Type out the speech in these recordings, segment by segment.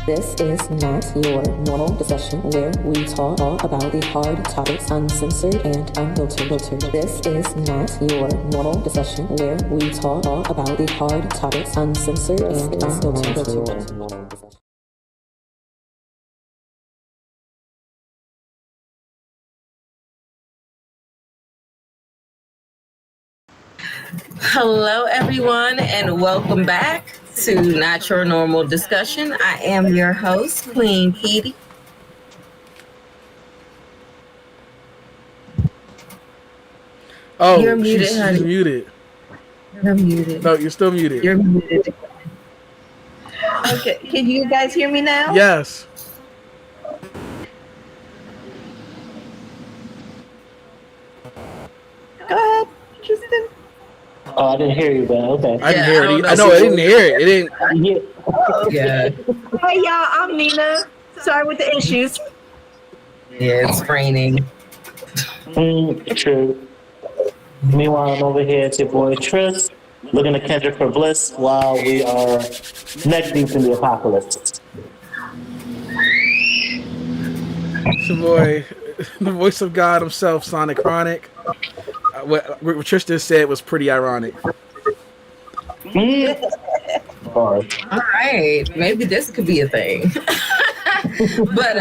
This is not your normal discussion where we talk about the hard topics uncensored and unfiltered. This is not your normal discussion where we talk about the hard topics uncensored and unfiltered. Hello, everyone, and welcome back to Not Your Normal Discussion. I am your host, Queen Pedii. Oh, you're muted, honey. She's muted. You're muted. No, you're still muted. You're muted. Okay, can you guys hear me now? Yes. Go ahead, Tristan. Oh, I didn't hear you, but okay. I didn't hear it. I know I didn't hear it. It didn't. Yeah. Hey, y'all, I'm Nina. Sorry with the issues. Yeah, it's raining. True. Meanwhile, I'm over here. It's your boy Tryst, looking to Kendrick for bliss while we are neck deep in the apocalypse. It's your boy, the voice of God himself, Kronik. What Tristan said was pretty ironic. All right, maybe this could be a thing. But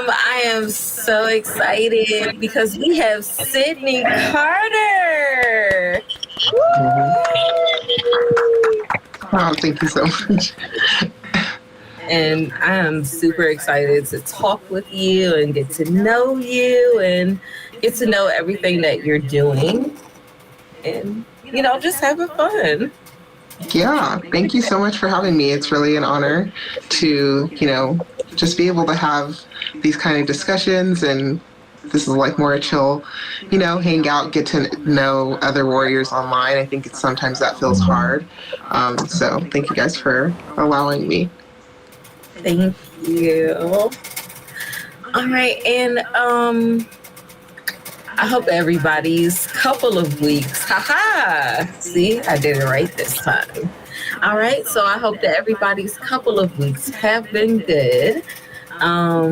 I am so excited because we have Cydney Carter. Wow, thank you so much. And I am super excited to talk with you and get to know you and get to know everything that you're doing and, just having fun. Yeah, thank you so much for having me. It's really an honor to, just be able to have these kind of discussions, and this is like more a chill, hang out, get to know other warriors online. I think sometimes that feels hard. So thank you guys for allowing me. Thank you. All right, and I hope everybody's couple of weeks. See, I did it right this time. All right, so I hope that everybody's couple of weeks have been good. I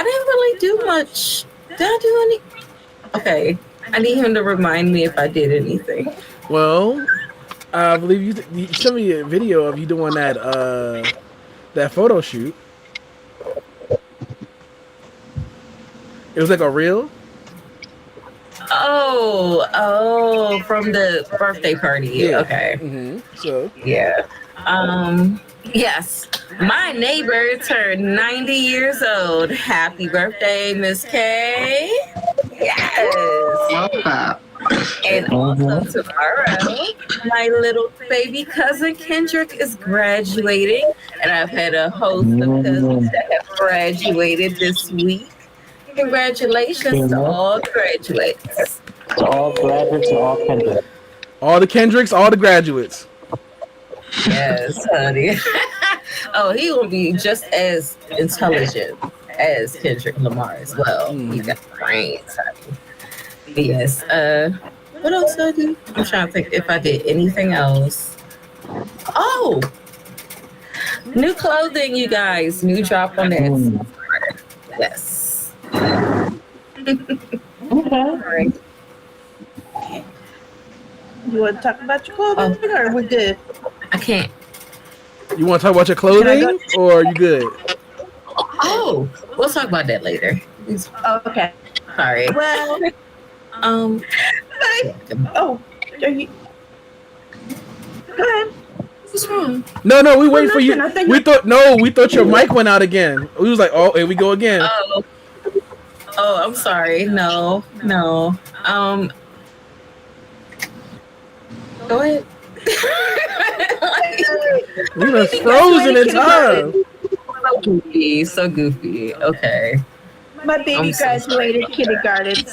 didn't really do much. Did I do any? Okay, I need him to remind me if I did anything. Well, I believe you sent me a video of you doing that photo shoot. It was like a reel? Oh, from the birthday party. Yeah. Okay. Mm-hmm. So. Yeah. Yes. My neighbor turned 90 years old. Happy birthday, Miss K. Yes. Love that. And also tomorrow, my little baby cousin Kendrick is graduating. And I've had a host of cousins that have graduated this week. Congratulations to all graduates. To all graduates, to all Kendrick. All the Kendricks, all the graduates. Yes, honey. Oh, he will be just as intelligent as Kendrick Lamar as well. He got brains, honey. But yes. What else did I do? I'm trying to think if I did anything else. Oh! New clothing, you guys. New drop on that. Yes. Okay. All right. You want to talk about your clothing, or are we good? I can't. You want to talk about your clothing, or are you good? Oh, we'll talk about that later. Okay. Sorry. Well, are you? Go ahead. What's wrong? No, we wait for you. Nothing. We thought your mic went out again. We was like, oh, here we go again. Oh, I'm sorry. No. Go ahead. We was frozen in time. So goofy. Okay. My baby graduated kindergarten,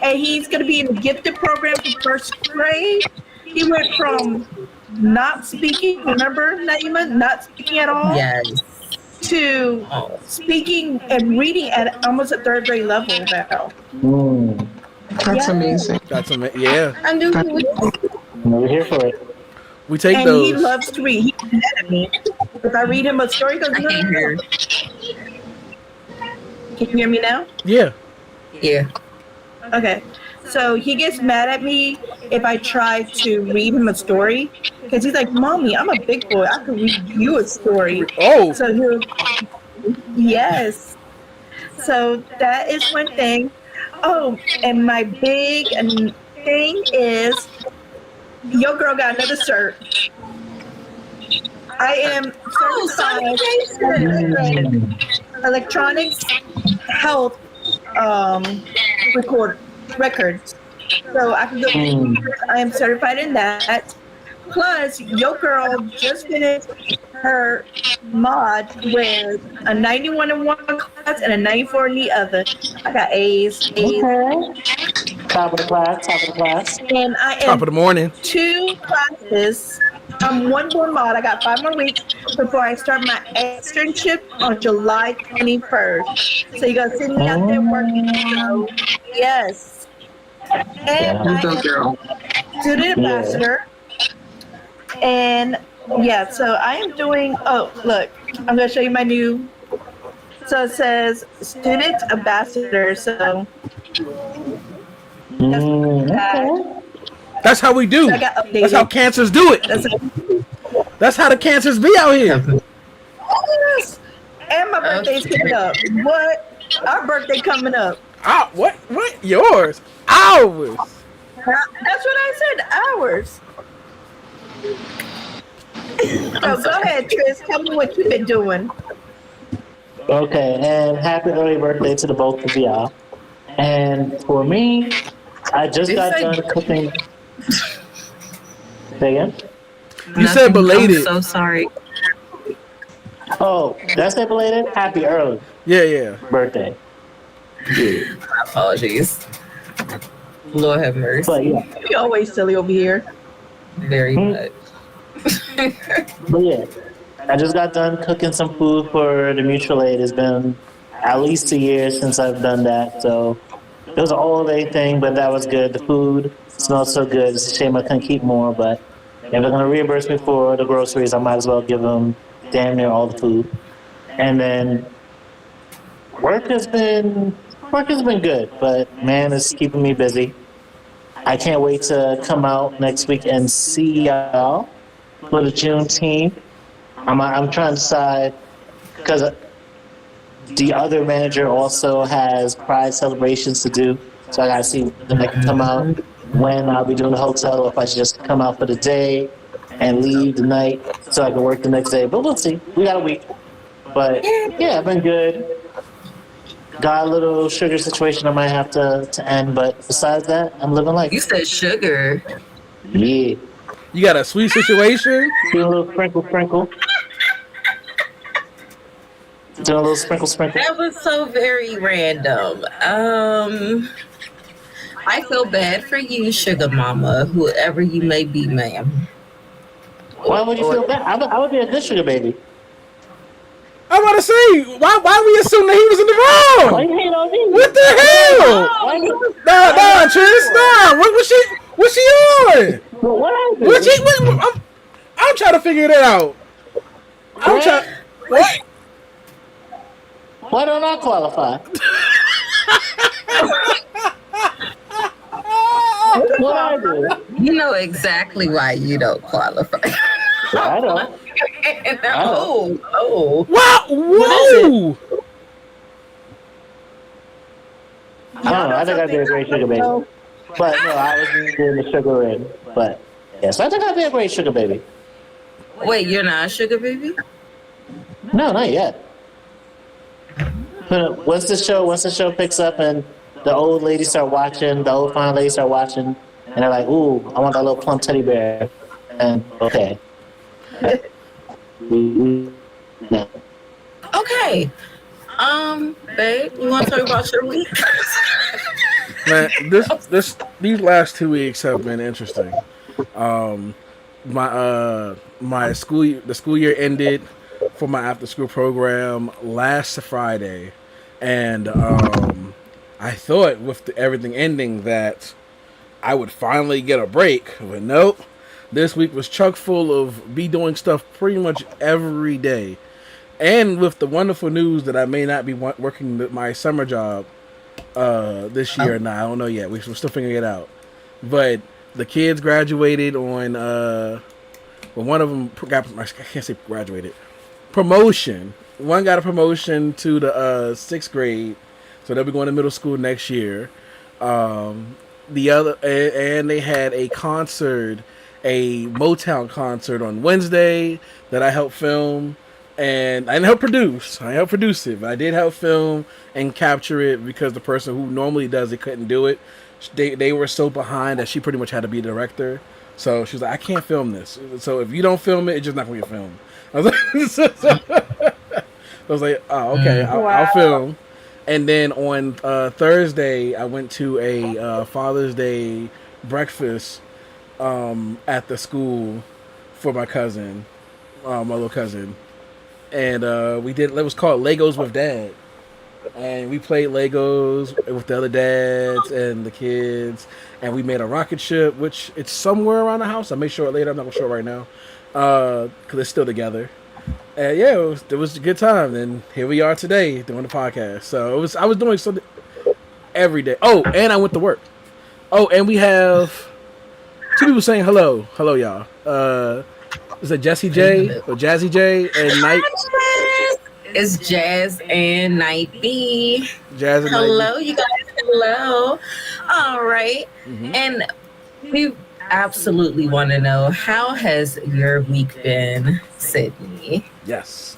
and he's going to be in the gifted program for first grade. He went from not speaking, remember, Naima, not speaking at all, Yes. to speaking and reading at almost a third grade level now. That's amazing. That's amazing. Yeah. I knew he was. We're here for it. We take and those. he loves to read. He's mad at me if I read him a story. Because I can't hear. Can you hear me now? Yeah. Yeah. Okay. So he gets mad at me if I try to read him a story because he's like, "Mommy, I'm a big boy. I can read you a story." Oh. So he'll, yes. So that is one thing. Oh, and my big thing is, your girl got another cert. I am certified in electronics health records. So I can do. I am certified in that. Plus, your girl just finished her mod with a 91 in one class and a 94 in the other. I got A's. Okay. Top of the class. And I am Top of the morning. 2 classes. I'm 1 more mod. I got 5 more weeks before I start my externship on July 21st. So you're gonna see me out there working. So yes. And I Go, am girl. student ambassador. And yeah, so I am doing. Oh, look, I'm gonna show you my new. So it says student ambassador. So That's how we do. I got updated. That's how cancers do it. That's how the cancers be out here. Yes. And my birthday's coming up. What? Our birthday coming up. What? Yours? Ours? That's what I said. Ours. So go ahead, Tryst. Tell me what you've been doing. Okay, and happy early birthday to the both of y'all. And for me, I just got done cooking. Say again? You said belated. I'm so sorry. Oh, did I say belated? Happy early Yeah. birthday. Yeah. Apologies. Lord have mercy. But yeah, You always silly over here. Very much. but yeah, I just got done cooking some food for the mutual aid. It's been at least a year since I've done that, so it was an all day thing, but that was good. The food smelled so good. It's a shame I couldn't keep more, but if they're gonna reimburse me for the groceries, I might as well give them damn near all the food. And then work has been good, but man, it's keeping me busy. I can't wait to come out next week and see y'all for the Juneteenth. I'm trying to decide because the other manager also has Pride celebrations to do, so I gotta see when I can come out, when I'll be doing the hotel, or if I should just come out for the day and leave the night so I can work the next day. But we'll see. We got a week. But yeah, I've been good. Got a little sugar situation I might have to end, but besides that, I'm living life. You said sugar. Yeah. You got a sweet situation? Do a little sprinkle. Do a little sprinkle. That was so very random. I feel bad for you, sugar mama, whoever you may be, ma'am. Why would you feel bad? I would be a good sugar baby. I'm about to say, why we assume that he was in the Why wrong? you hating on me? What the hell? Why you? Nah, Tryst, nah. What's she on? What happened? I'm trying to figure that out. What? Why don't I qualify? What I do? You know exactly why you don't qualify. I don't. Oh. Wow! Whoa! I don't know. I think I'd be a great sugar baby. But no, I was doing the sugar in. But yes, I think I'd be a great sugar baby. Wait, you're not a sugar baby? No, not yet. But once the show picks up and the old ladies start watching, the old fine ladies start watching, and they're like, "Ooh, I want that little plump teddy bear," and okay. No. Okay. Babe, you want to talk about your week? Man, these last 2 weeks have been interesting. My school year ended for my after school program last Friday, and I thought with everything ending that I would finally get a break, but nope. This week was chock full of me doing stuff pretty much every day. And with the wonderful news that I may not be working my summer job this year or not. I don't know yet. We're still figuring it out. But the kids graduated on, one of them got, I can't say graduated, promotion. One got a promotion to the 6th grade, so they'll be going to middle school next year. The other, and they had a concert, a Motown concert on Wednesday that I helped film. And I didn't help produce. I helped produce it, but I did help film and capture it because the person who normally does it couldn't do it. They were so behind that she pretty much had to be a director. So she was like, I can't film this. So if you don't film it, it's just not going to get filmed. I was like, oh, okay, I'll film. And then on Thursday, I went to a Father's Day breakfast at the school for my cousin, my little cousin. And we did. It was called Legos with Dad, and we played Legos with the other dads and the kids, and we made a rocket ship, which it's somewhere around the house. I may show it later. I'm not gonna show it right now, because it's still together. And yeah, it was a good time. And here we are today doing the podcast. So I was doing something every day. Oh, and I went to work. Oh, and we have 2 people saying hello, y'all. Is it Jessie J or Jazzy J and Night? It's Jazz and Night B. Jazz and hello, Night. You guys. Hello. All right. Mm-hmm. And we absolutely want to know, how has your week been, Cydney? Yes.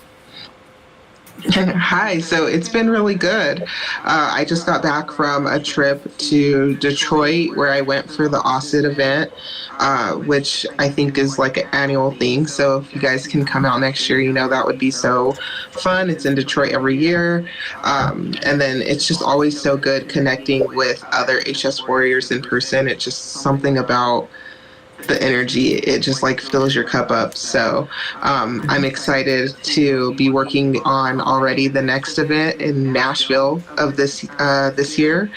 Hi, so it's been really good. I just got back from a trip to Detroit where I went for the OSID event, which I think is like an annual thing. So if you guys can come out next year, that would be so fun. It's in Detroit every year. And then it's just always so good connecting with other HS warriors in person. It's just something about the energy, it just like fills your cup up. So I'm excited to be working on already the next event in Nashville of this year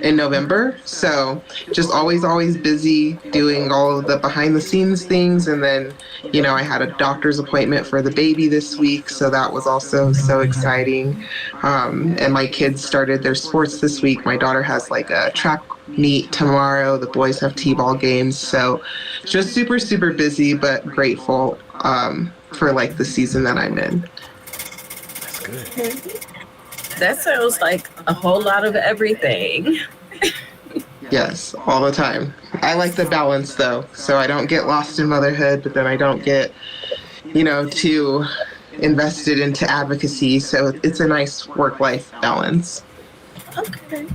in November. So just always busy doing all of the behind the scenes things. And then I had a doctor's appointment for the baby this week, so that was also so exciting. And my kids started their sports this week. My daughter has like a track meet tomorrow. The boys have t-ball games. So just super busy, but grateful for like the season that I'm in. That's good. That sounds like a whole lot of everything. Yes, all the time. I like the balance though, so I don't get lost in motherhood, but then I don't get too invested into advocacy. So it's a nice work-life balance. Okay.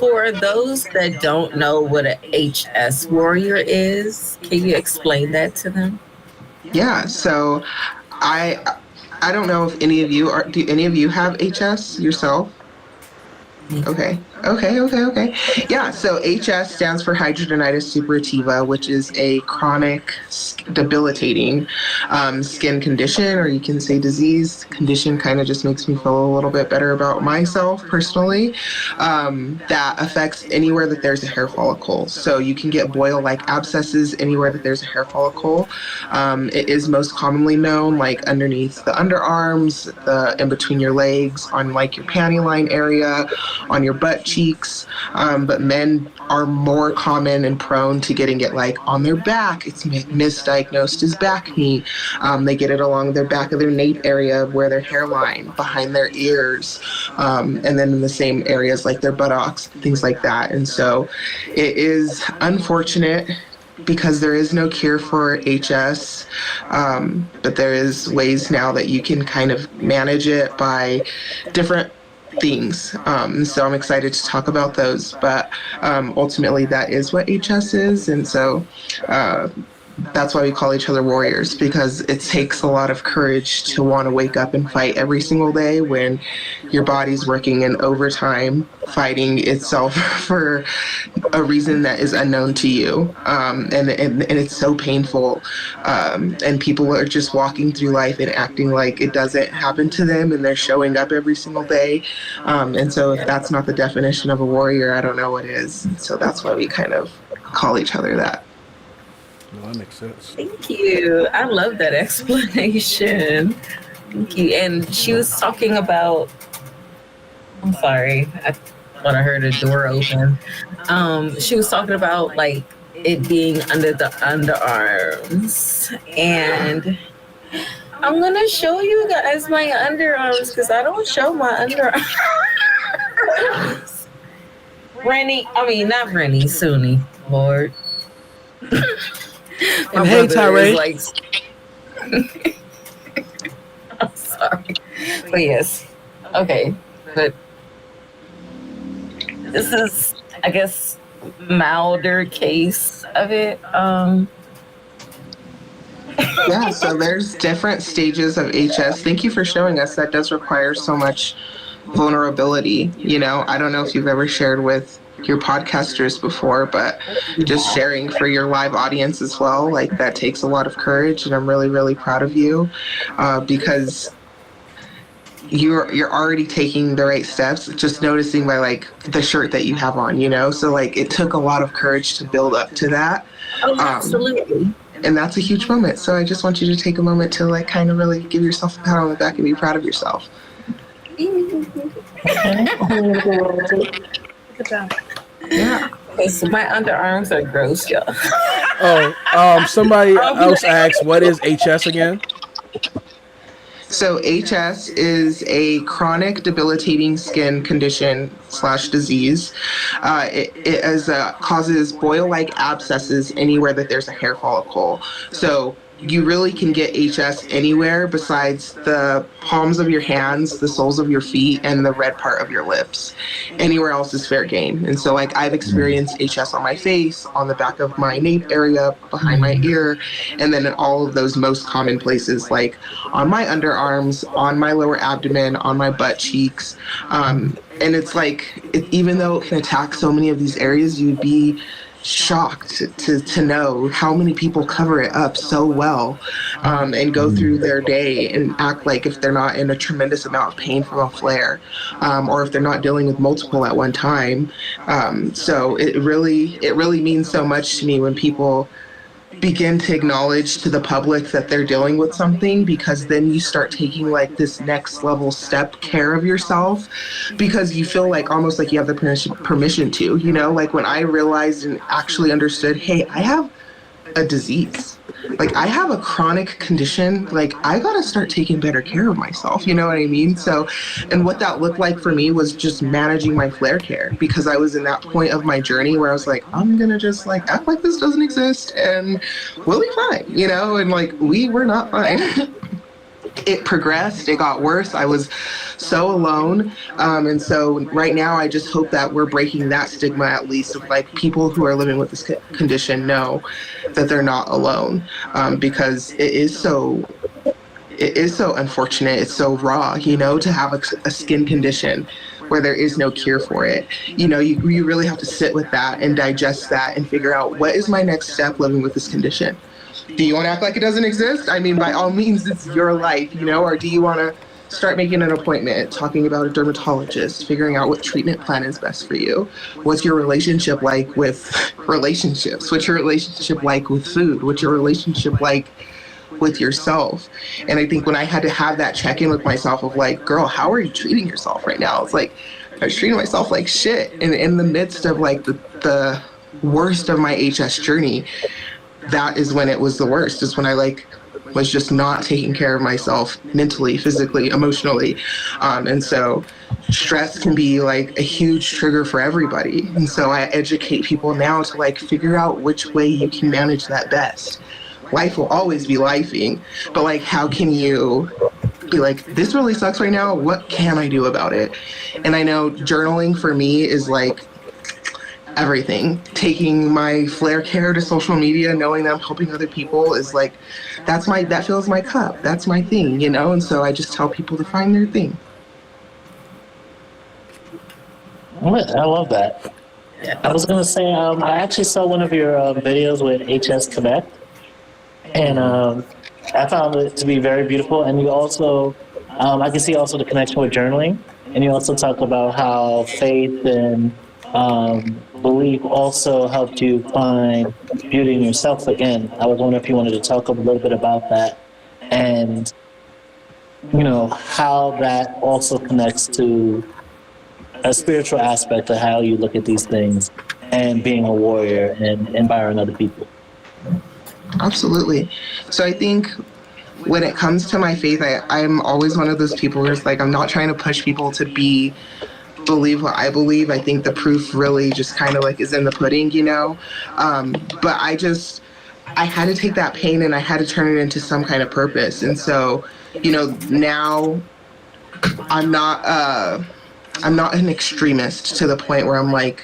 For those that don't know what an HS warrior is, can you explain that to them? Yeah, so I don't know if any of you do any of you have HS yourself? Okay. Yeah, so HS stands for hidradenitis suppurativa, which is a chronic, debilitating skin condition, or you can say disease. Condition kind of just makes me feel a little bit better about myself personally. That affects anywhere that there's a hair follicle. So you can get boil-like abscesses anywhere that there's a hair follicle. It is most commonly known like underneath the underarms, in between your legs, on like your panty line area, on your butt cheeks, but men are more common and prone to getting it like on their back. It's misdiagnosed as back knee. They get it along their back of their nape area where their hairline, behind their ears, and then in the same areas like their buttocks, things like that. And so it is unfortunate because there is no cure for HS, but there is ways now that you can kind of manage it by different things. So I'm excited to talk about those, but ultimately that is what HS is. And so that's why we call each other warriors, because it takes a lot of courage to want to wake up and fight every single day when your body's working in overtime, fighting itself for a reason that is unknown to you. And it's so painful. And people are just walking through life and acting like it doesn't happen to them, and they're showing up every single day. And so if that's not the definition of a warrior, I don't know what is. So that's why we kind of call each other that. No, that makes sense. Thank you. I love that explanation. Thank you. And she was talking about, I'm sorry, I thought I heard a door open. She was talking about like it being under the underarms. And I'm going to show you guys my underarms because I don't show my underarms. Not Rennie, Suni, Lord. And hey, Tyree. Like, I'm sorry. But yes. Okay. But this is, I guess, milder case of it. Yeah, so there's different stages of HS. Thank you for showing us. That does require so much vulnerability. You know, I don't know if you've ever shared with your podcasters before, but just sharing for your live audience as well, like that takes a lot of courage, and I'm really, really proud of you because you're already taking the right steps, just noticing by like the shirt that you have on, you know? So like it took a lot of courage to build up to that. Oh, absolutely. And that's a huge moment. So I just want you to take a moment to like kind of really give yourself a pat on the back and be proud of yourself. Yeah. Okay, so my underarms are gross, y'all. Somebody else asked, what is HS again? So HS is a chronic debilitating skin condition / disease. It causes boil-like abscesses anywhere that there's a hair follicle. So you really can get HS anywhere besides the palms of your hands, the soles of your feet, and the red part of your lips. Anywhere else is fair game. And so like I've experienced HS on my face, on the back of my nape area, behind my ear, and then in all of those most common places like on my underarms, on my lower abdomen, on my butt cheeks. And it's like, even though it can attack so many of these areas, you'd be shocked to know how many people cover it up so well and go through their day and act like if they're not in a tremendous amount of pain from a flare or if they're not dealing with multiple at one time. So it really means so much to me when people begin to acknowledge to the public that they're dealing with something, because then you start taking like this next level step care of yourself, because you feel like almost like you have the permission to, you know, like when I realized and actually understood, hey, I have a disease. Like I have a chronic condition, like I gotta start taking better care of myself, you know what I mean? So, and what that looked like for me was just managing my flare care, because I was in that point of my journey where I was like, I'm gonna just like act like this doesn't exist and we'll be fine, you know? And like, we were not fine. It progressed, it got worse. I was so alone. And so right now I just hope that we're breaking that stigma, at least, of like people who are living with this condition know that they're not alone, because it is so unfortunate. It's so raw, you know, to have a skin condition where there is no cure for it. You know, you really have to sit with that and digest that and figure out, what is my next step living with this condition? Do you want to act like it doesn't exist? I mean, by all means, it's your life, you know, or do you want to start making an appointment, talking about a dermatologist, figuring out what treatment plan is best for you? What's your relationship like with relationships? What's your relationship like with food? What's your relationship like with yourself? And I think when I had to have that check-in with myself of like, girl, how are you treating yourself right now? It's like, I was treating myself like shit. And in the midst of like the worst of my HS journey, that is when it was the worst, is when I like was just not taking care of myself mentally, physically, emotionally. And so stress can be like a huge trigger for everybody. And so I educate people now to like figure out which way you can manage that best. Life will always be lifing, but like, how can you be like, this really sucks right now, what can I do about it? And I know journaling for me is like everything. Taking my flare care to social media, knowing that I'm helping other people is like, that fills my cup. That's my thing, you know? And so I just tell people to find their thing. I love that. I was going to say, I actually saw one of your videos with HS Connect, and I found it to be very beautiful. And you also, I can see also the connection with journaling. And you also talked about how faith and belief also helped you find beauty in yourself again. I was wondering if you wanted to talk a little bit about that and, how that also connects to a spiritual aspect of how you look at these things and being a warrior and inspiring other people. Absolutely. So I think when it comes to my faith, I'm always one of those people where it's like, I'm not trying to push people to believe what I believe. I think the proof really just kind of like is in the pudding, But I had to take that pain and I had to turn it into some kind of purpose. And so, now I'm not an extremist to the point where I'm like,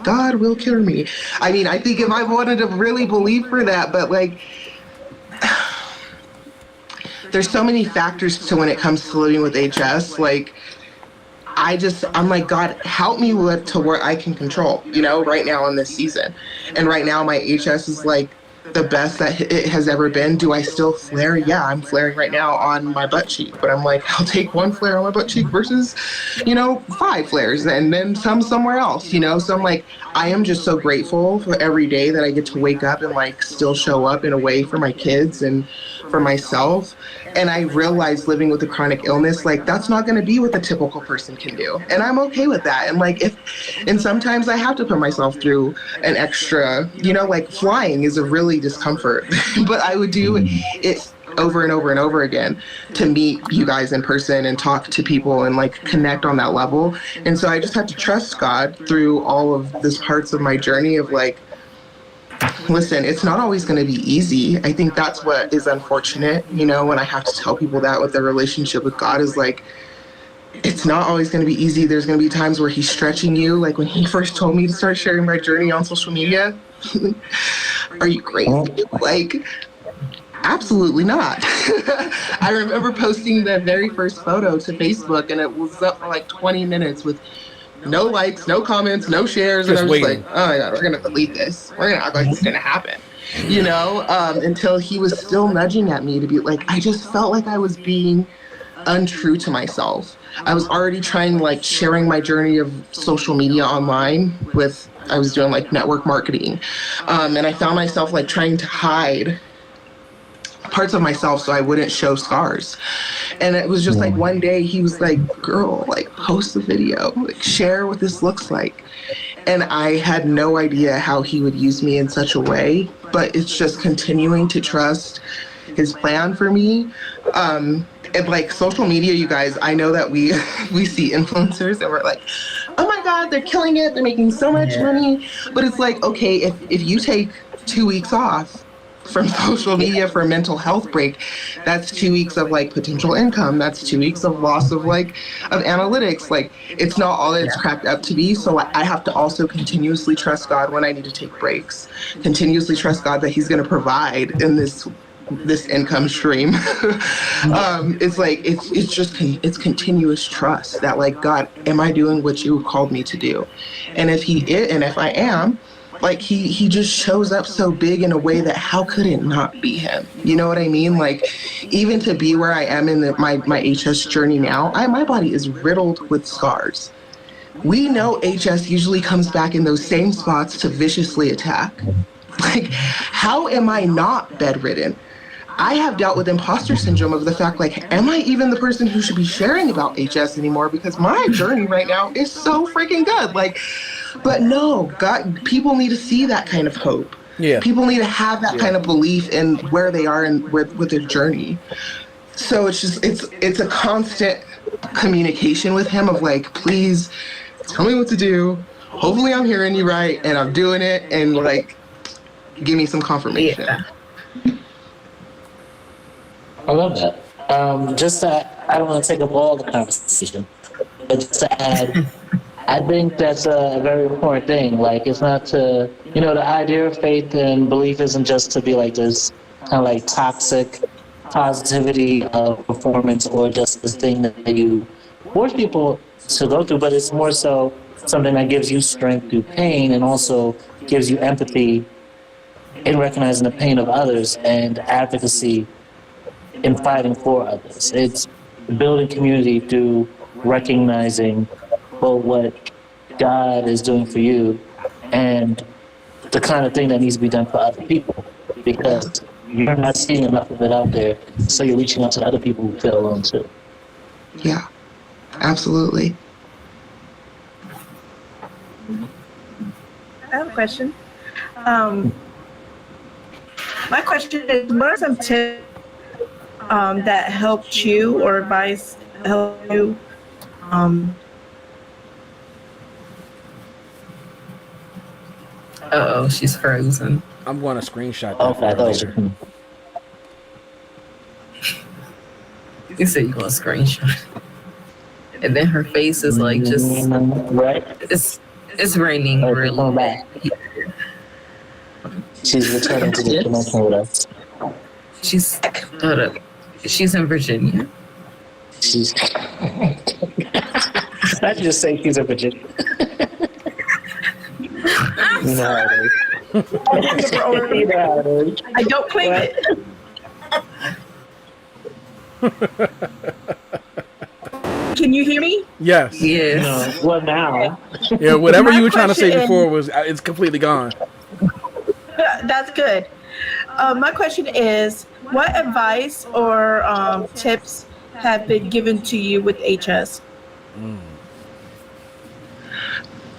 God will kill me. I mean, I think if I wanted to really believe for that, but like, there's so many factors to when it comes to living with HS. Like, I'm like, God, help me to where I can control, right now in this season. And right now my HS is like the best that it has ever been. Do I still flare? Yeah, I'm flaring right now on my butt cheek, but I'm like, I'll take one flare on my butt cheek versus, 5 flares and then some somewhere else, So I'm like, I am just so grateful for every day that I get to wake up and like still show up in a way for my kids and for myself. And I realized living with a chronic illness, like that's not going to be what the typical person can do. And I'm okay with that. And like, and sometimes I have to put myself through an extra, like flying is a really discomfort, but I would do it over and over and over again to meet you guys in person and talk to people and like connect on that level. And so I just had to trust God through all of this parts of my journey of like, listen, it's not always going to be easy. I think that's what is unfortunate, when I have to tell people that with their relationship with God is like, it's not always going to be easy. There's going to be times where he's stretching you. Like when he first told me to start sharing my journey on social media, are you crazy? Like, absolutely not. I remember posting the very first photo to Facebook and it was up for like 20 minutes with no likes, no comments, no shares. And I was like, oh my God, we're going to delete this. We're going to act like it's going to happen, until he was still nudging at me to be like, I just felt like I was being untrue to myself. I was already trying like sharing my journey of social media online I was doing like network marketing. And I found myself like trying to hide parts of myself so I wouldn't show scars. And it was just like one day he was like, girl, like post a video, like share what this looks like. And I had no idea how he would use me in such a way, but it's just continuing to trust his plan for me. And like social media, you guys, I know that we see influencers and we're like, oh my God, they're killing it. They're making so much money. But it's like, okay, if you take 2 weeks off from social media for a mental health break, that's 2 weeks of like potential income. That's 2 weeks of loss of analytics. Like it's not all that it's cracked up to be. So I have to also continuously trust God when I need to take breaks, continuously trust God that he's going to provide in this income stream. It's like, it's continuous trust that like, God, am I doing what you called me to do? And if I am, like he just shows up so big in a way that how could it not be him? You know what I mean? Like even to be where I am in my HS journey now, my body is riddled with scars. We know HS usually comes back in those same spots to viciously attack. Like how am I not bedridden? I have dealt with imposter syndrome of the fact, like, am I even the person who should be sharing about HS anymore? Because my journey right now is so freaking good. Like, but no, God, people need to see that kind of hope. Yeah. People need to have that kind of belief in where they are and with their journey. So it's just, it's a constant communication with him of like, please tell me what to do. Hopefully I'm hearing you right and I'm doing it, and like, give me some confirmation. Yeah. I love that. I don't want to take up all the conversation, but just to add, I think that's a very important thing. Like, it's not to, the idea of faith and belief isn't just to be like this kind of like toxic positivity of performance or just this thing that you force people to go through, but it's more so something that gives you strength through pain and also gives you empathy in recognizing the pain of others and advocacy in fighting for others. It's building community through recognizing both what God is doing for you and the kind of thing that needs to be done for other people, because you're not seeing enough of it out there, so you're reaching out to other people who feel alone too. Yeah, absolutely. I have a question. My question is, what are some tips that helped you or advice helped you Uh-oh, she's frozen. I'm going to screenshot that. Okay, I thought it was You said you're going to screenshot. And then her face is like just... right. It's raining Okay, really come bad. back. She's returning to the connection with us. She's... Hold up. She's in Virginia. She's... I just say she's a Virginia. You know how it is. You know how it is. I don't claim it. Can you hear me? Yes. Yes. No, well, now. Yeah, whatever you were trying to say question- before it's completely gone. That's good. My question is, what advice or tips have been given to you with HS?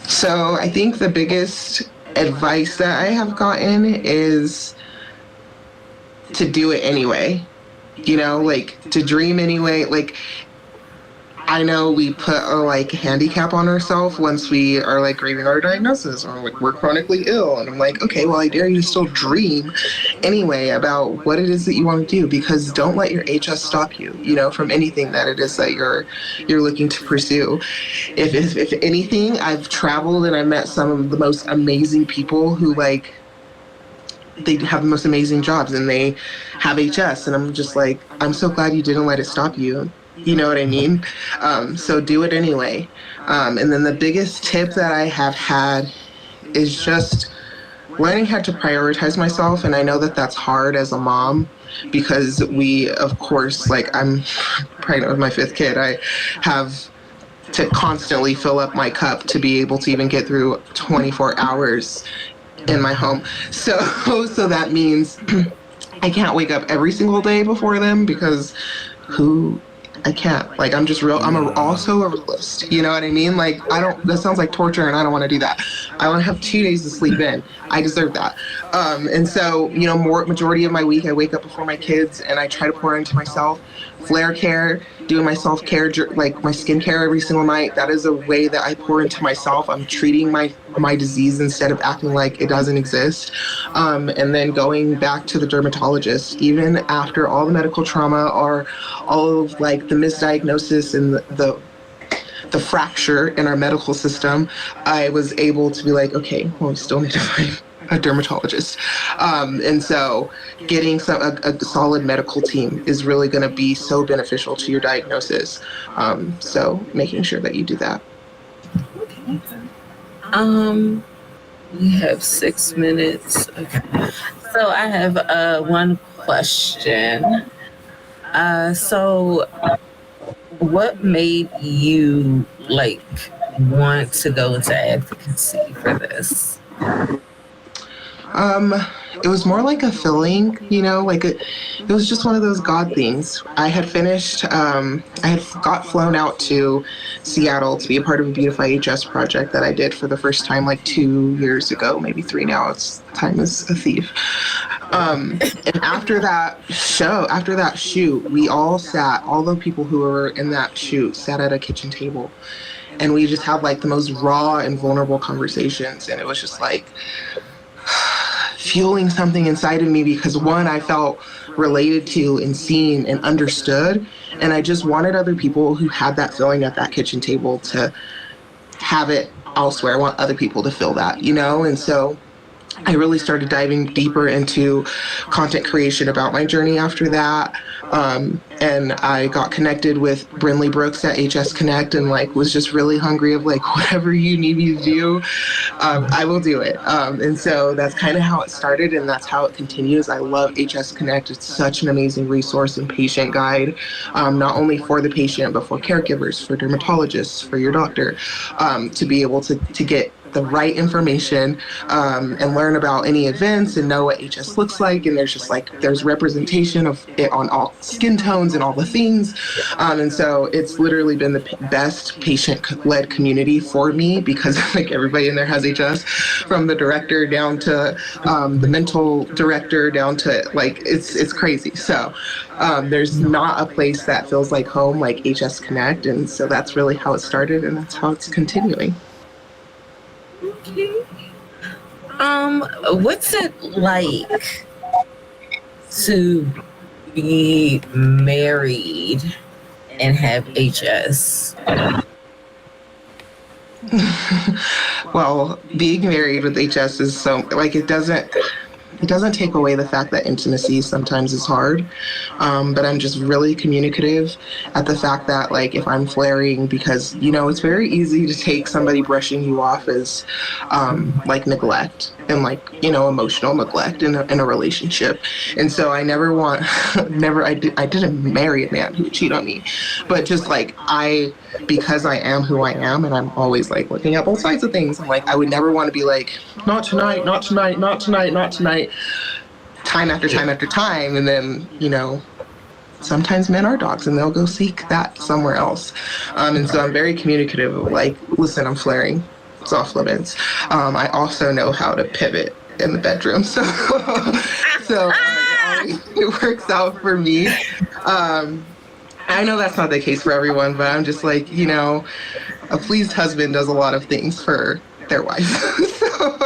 So I think the biggest advice that I have gotten is to do it anyway. You know, like to dream anyway. Like, I know we put a handicap on ourselves once we are grieving our diagnosis, or we're chronically ill, and I'm like, okay, well, I dare you to still dream anyway about what it is that you want to do, because don't let your HS stop you, from anything that it is that you're looking to pursue. If anything, I've traveled and I've met some of the most amazing people who they have the most amazing jobs and they have HS, and I'm just like, I'm so glad you didn't let it stop you. You know what I mean? So do it anyway. And then the biggest tip that I have had is just learning how to prioritize myself. And I know that that's hard as a mom, because we, of course, I'm pregnant with my 5th kid. I have to constantly fill up my cup to be able to even get through 24 hours in my home. So that means I can't wake up every single day before them, because I can't. I'm also a realist. You know what I mean? That sounds like torture, and I don't want to do that. I want to have 2 days to sleep in. I deserve that. And so, majority of my week, I wake up before my kids, and I try to pour into myself. Flare care, doing my self-care, my skincare every single night. That is a way that I pour into myself. I'm treating my disease instead of acting like it doesn't exist. And then going back to the dermatologist, even after all the medical trauma or all of the misdiagnosis and the fracture in our medical system, I was able to be okay, well, we still need to find a dermatologist. And so getting a solid medical team is really going to be so beneficial to your diagnosis. So making sure that you do that. We have 6 minutes. Okay. So I have one question. So what made you want to go into advocacy for this? It was more like a feeling, it was just one of those God things. I had finished, I had got flown out to Seattle to be a part of a Beautify HS project that I did for the first time 2 years ago, maybe 3 now. Time is a thief. And after that shoot, we all the people who were in that shoot sat at a kitchen table, and we just had the most raw and vulnerable conversations. And it was just fueling something inside of me, because one, I felt related to and seen and understood, and I just wanted other people who had that feeling at that kitchen table to have it elsewhere. I want other people to feel that, and so I really started diving deeper into content creation about my journey after that. And I got connected with Brinley Brooks at HS Connect, and was just really hungry of whatever you need me to do, I will do it. And so that's kind of how it started, and that's how it continues. I love HS Connect. It's such an amazing resource and patient guide, not only for the patient, but for caregivers, for dermatologists, for your doctor, to be able to get get the right information and learn about any events and know what HS looks like. And there's representation of it on all skin tones and all the things. And so it's literally been the best patient-led community for me, because like everybody in there has HS, from the director down to the mental director down to like, it's crazy. So there's not a place that feels like home like HS Connect. And so that's really how it started, and that's how it's continuing. Okay. What's it like to be married and have HS? Well, being married with HS is so, like, it doesn't take away the fact that intimacy sometimes is hard, but I'm just really communicative at the fact that, like, if I'm flaring, because, you know, it's very easy to take somebody brushing you off as like neglect and, like, you know, emotional neglect in a relationship. And so I never want, I didn't marry a man who would cheat on me, but just like because I am who I am, and I'm always like looking at both sides of things, I'm like, I would never want to be like, not tonight, not tonight, not tonight, not tonight, time after time after time. And then, you know, sometimes men are dogs and they'll go seek that somewhere else. And so I'm very communicative, like, listen, I'm flaring, it's off limits. I also know how to pivot in the bedroom. So, it works out for me. I know that's not the case for everyone, but I'm just like, you know, a pleased husband does a lot of things for their wife. So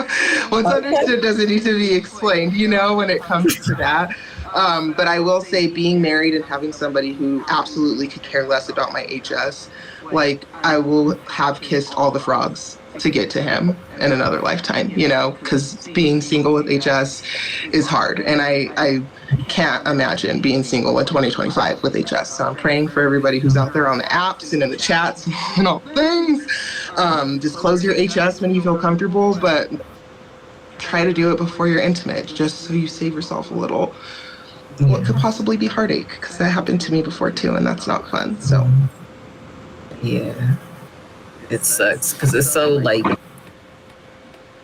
what's understood doesn't need to be explained, you know, when it comes to that. But I will say, being married and having somebody who absolutely could care less about my HS, like, I will have kissed all the frogs to get to him in another lifetime, you know, because being single with HS is hard. And I can't imagine being single in 2025 with HS. So I'm praying for everybody who's out there on the apps and in the chats and all things. Just close your HS when you feel comfortable, but try to do it before you're intimate, just so you save yourself a little what could possibly be heartache, because that happened to me before too, and that's not fun. So yeah, it sucks because it's so, like,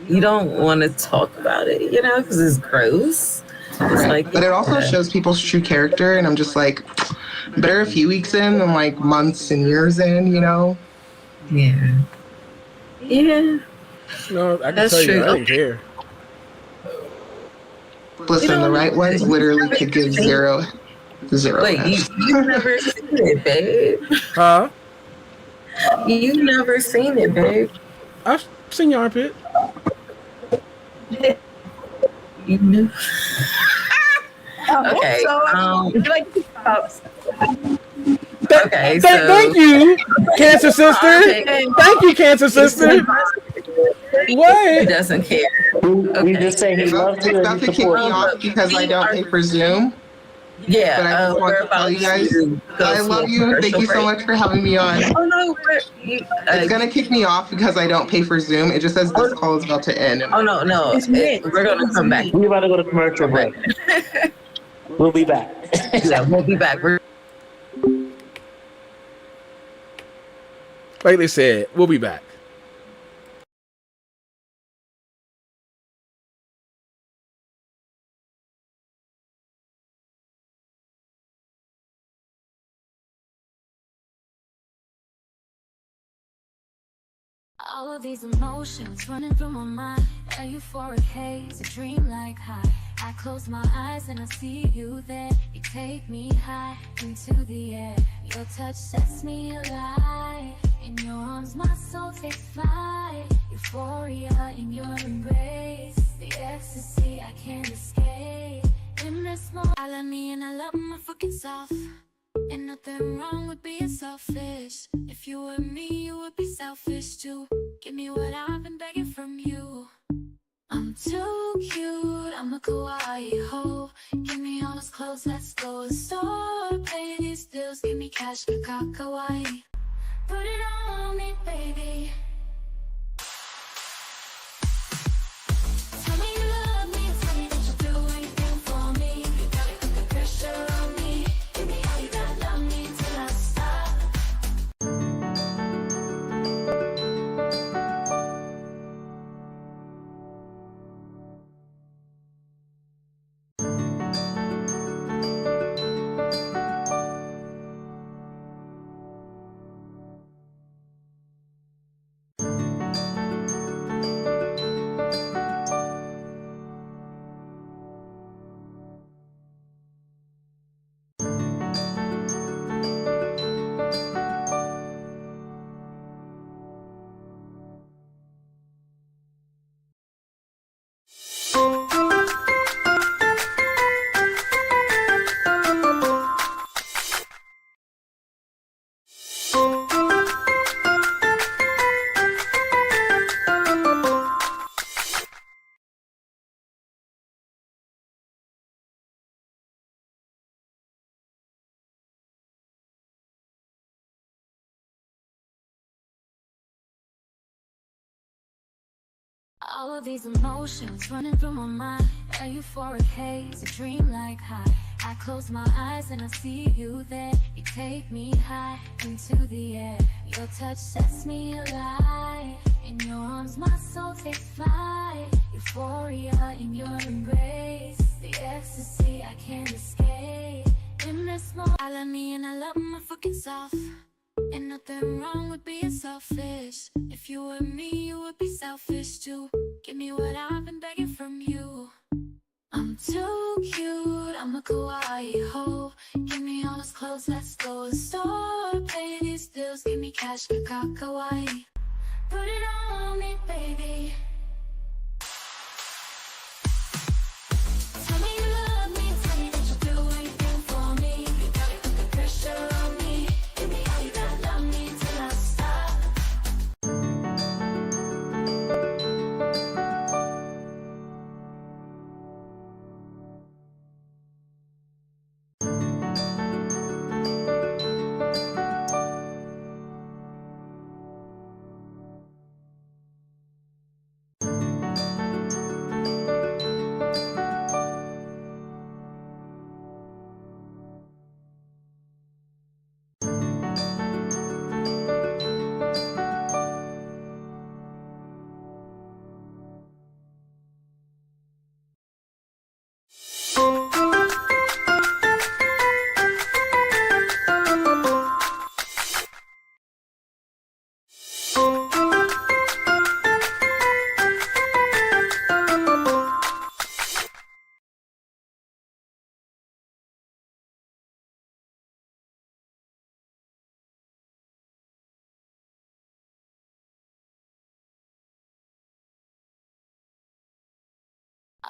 you don't want to talk about it, you know, because it's gross. It's like, but it also shows people's true character, and I'm just like, better a few weeks in than like months and years in, you know. Yeah. No, I can That's tell you, true. I didn't care. Listen, the right ones literally could give zero. Wait, you never seen it, babe? Huh? You never seen it, babe? I've seen your armpit. You knew. Okay. Okay. Okay. Thank you, Cancer Sister. Thank you, Cancer Sister. He What? doesn't care. We just say he It's loves you about and to he kick me supports you. off because I don't pay for Zoom. Yeah. But I just want to tell you guys, I love you. Thank you so much for having me on. Oh no, It's gonna kick me off because I don't pay for Zoom. It just says this call is about to end. Oh no, we're gonna come back. We're about to go to commercial break. We'll be back. Yeah, we'll be back. Like they said, we'll be back. All of these emotions running through my mind. A euphoric haze, a dream-like high. I close my eyes and I see you there. You take me high into the air. Your touch sets me alive. In your arms my soul takes flight. Euphoria in your embrace. The ecstasy I can't escape. In this moment I love me and I love my fucking self. Ain't nothing wrong with being selfish. If you were me, you would be selfish too. Give me what I've been begging from you. I'm too cute, I'm a kawaii hoe. Give me all those clothes, let's go to the store. Pay these bills, give me cash, kawaii. Put it on me, baby. Tell me you love me, tell me that you'll do anything for me. You gotta put the pressure on me. Give me all you got, love me till I stop. All of these emotions running through my mind. A euphoric haze, a dream-like high. I close my eyes and I see you there. You take me high into the air. Your touch sets me alive. In your arms my soul takes flight. Euphoria in your embrace. The ecstasy I can't escape. In this moment I love me and I love my fucking self. Ain't nothing wrong with being selfish. If you were me, you would be selfish too. Give me what I've been begging from you. I'm too cute, I'm a kawaii hoe. Give me all those clothes, let's go to the store. Pay these bills, give me cash, kawaii. Put it on me, baby. Tell me you love me, tell me that you'll do anything for me. You gotta put the pressure on me. Give me all you got, love me till I stop.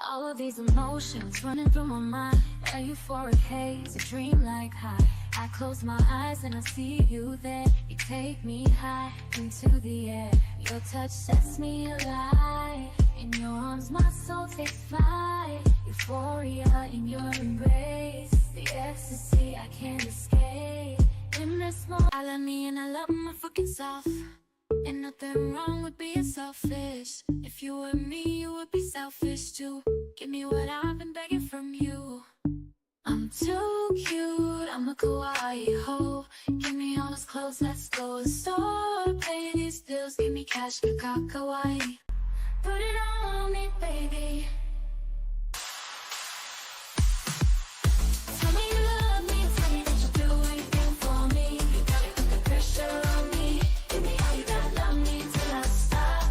All of these emotions running through my mind. A euphoric haze, a dream-like high. I close my eyes and I see you there. You take me high into the air. Your touch sets me alive. In your arms my soul takes flight. Euphoria in your embrace. The ecstasy I can't escape. In this moment I love me and I love my fucking self. Ain't nothing wrong with being selfish. If you were me, you would be selfish too. Give me what I've been begging from you. I'm too cute, I'm a kawaii hoe. Give me all those clothes, let's go to the store. Pay these bills, give me cash, kawaii. Put it on me, baby. Tell me you love me, tell me that you'll do anything for me. You gotta put the pressure on me. Give me all you got, love me till I stop.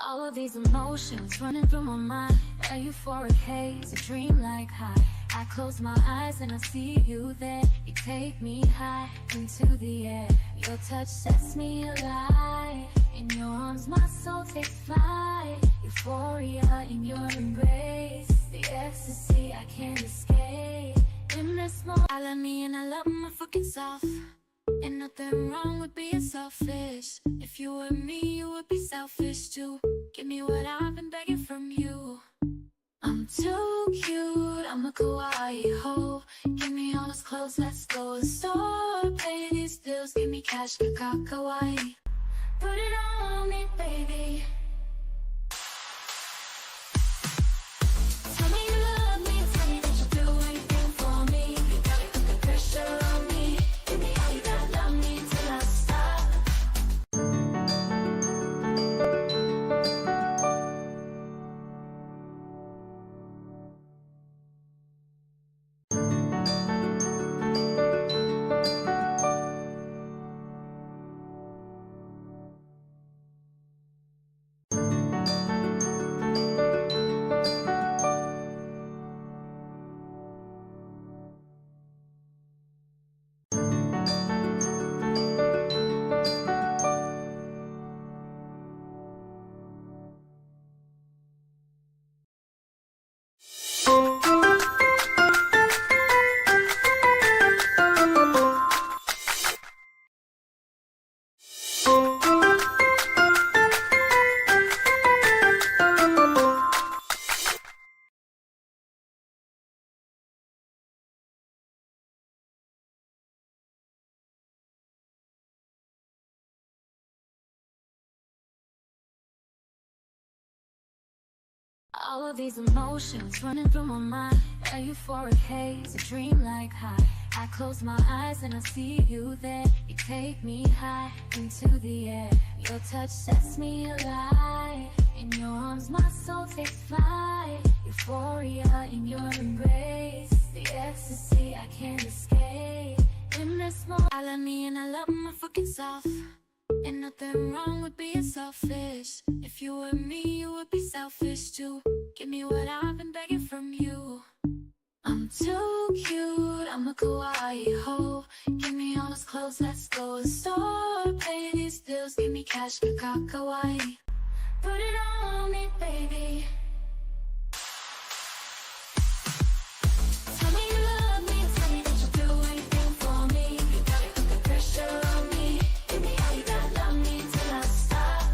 All of these emotions running through my mind. A euphoric haze, a dream-like high. I close my eyes and I see you there. You take me high into the air. Your touch sets me alive. In your arms my soul takes flight. Euphoria in your embrace. The ecstasy I can't escape. In this moment I love me and I love my fucking self. Ain't nothing wrong with being selfish. If you were me, you would be selfish too. Give me what I've been begging from you. I'm too cute, I'm a kawaii hoe. Give me all those clothes, let's go to the store. Pay these bills, give me cash, kawaii. Put it on me, baby. Tell me you love me, tell me that you'll do anything for me. You gotta put the pressure on me. Give me all you got, love me till I stop. All of these emotions running through my mind. A euphoric haze, a dream-like high. I close my eyes and I see you there. You take me high into the air. Your touch sets me alive. In your arms my soul takes flight. Euphoria in your embrace. The ecstasy I can't escape. In this moment I love me and I love my fucking self. Ain't nothing wrong with being selfish. If you were me, you would be selfish too. Give me what I've been begging from you. I'm too cute, I'm a kawaii hoe. Give me all those clothes, let's go and store. Pay these bills, give me cash, kawaii. Put it on me, baby. Tell me you love me, tell me that you'll do anything for me. You gotta put the pressure on me. Give me all you got, love me till I stop.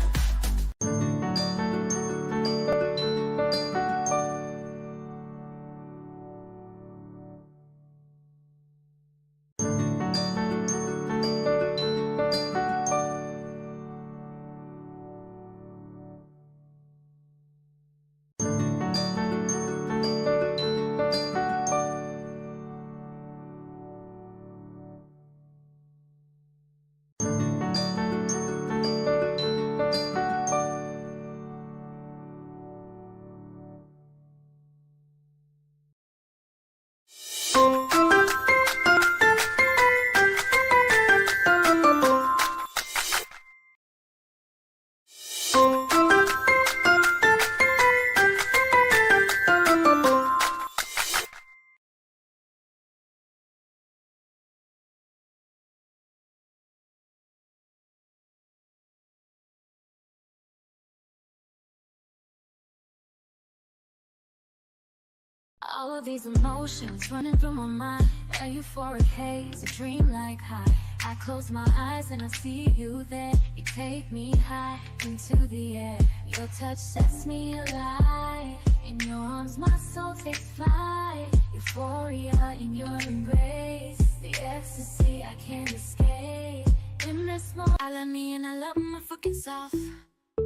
All of these emotions running through my mind. A euphoric haze, a dream-like high. I close my eyes and I see you there. You take me high into the air. Your touch sets me alive. In your arms my soul takes flight. Euphoria in your embrace. The ecstasy I can't escape. In this moment I love me and I love my fucking self.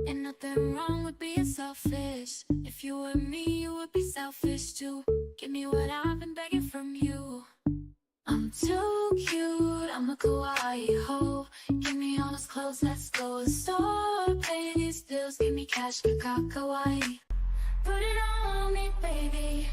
Ain't nothing wrong with being selfish. If you were me, you would be selfish too. Give me what I've been begging from you. I'm too cute, I'm a kawaii hoe. Give me all those clothes, let's go and store. Pay these bills, give me cash, kawaii. Put it on me, baby.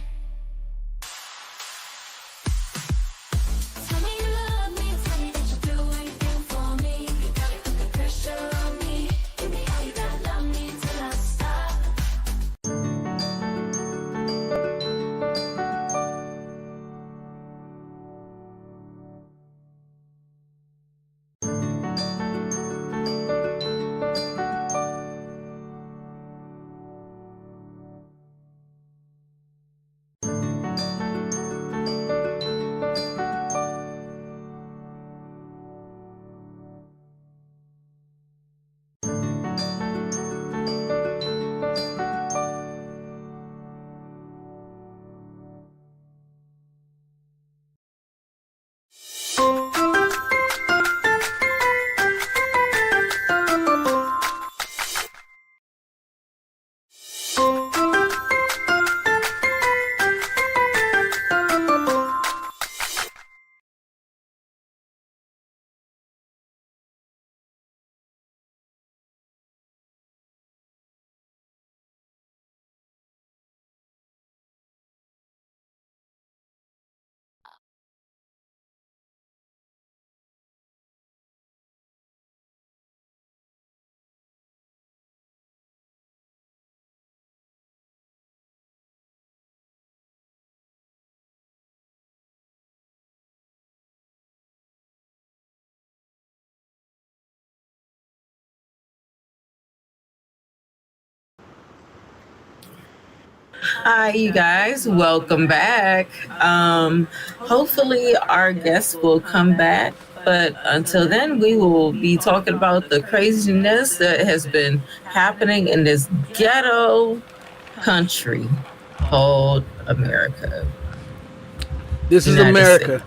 Tell me you love me, tell me that you'll do anything for me. You gotta put the pressure on me. Give me all you got, love me till I stop. Hi, you guys. Welcome back. Hopefully, our guests will come back. But until then, we will be talking about the craziness that has been happening in this ghetto country called America. This is United America. States.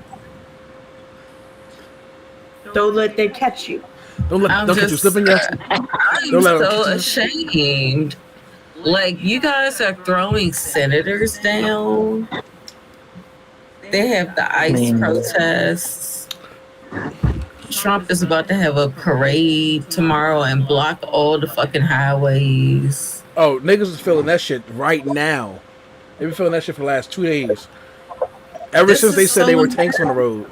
Don't let them catch you. Don't catch you slipping. I'm Don't let them so catch you. ashamed. Like, you guys are throwing senators down. They have the ICE protests. Trump is about to have a parade tomorrow and block all the fucking highways. Oh, niggas is feeling that shit right now. They've been feeling that shit for the last 2 days. Ever since they said they were tanks on the road.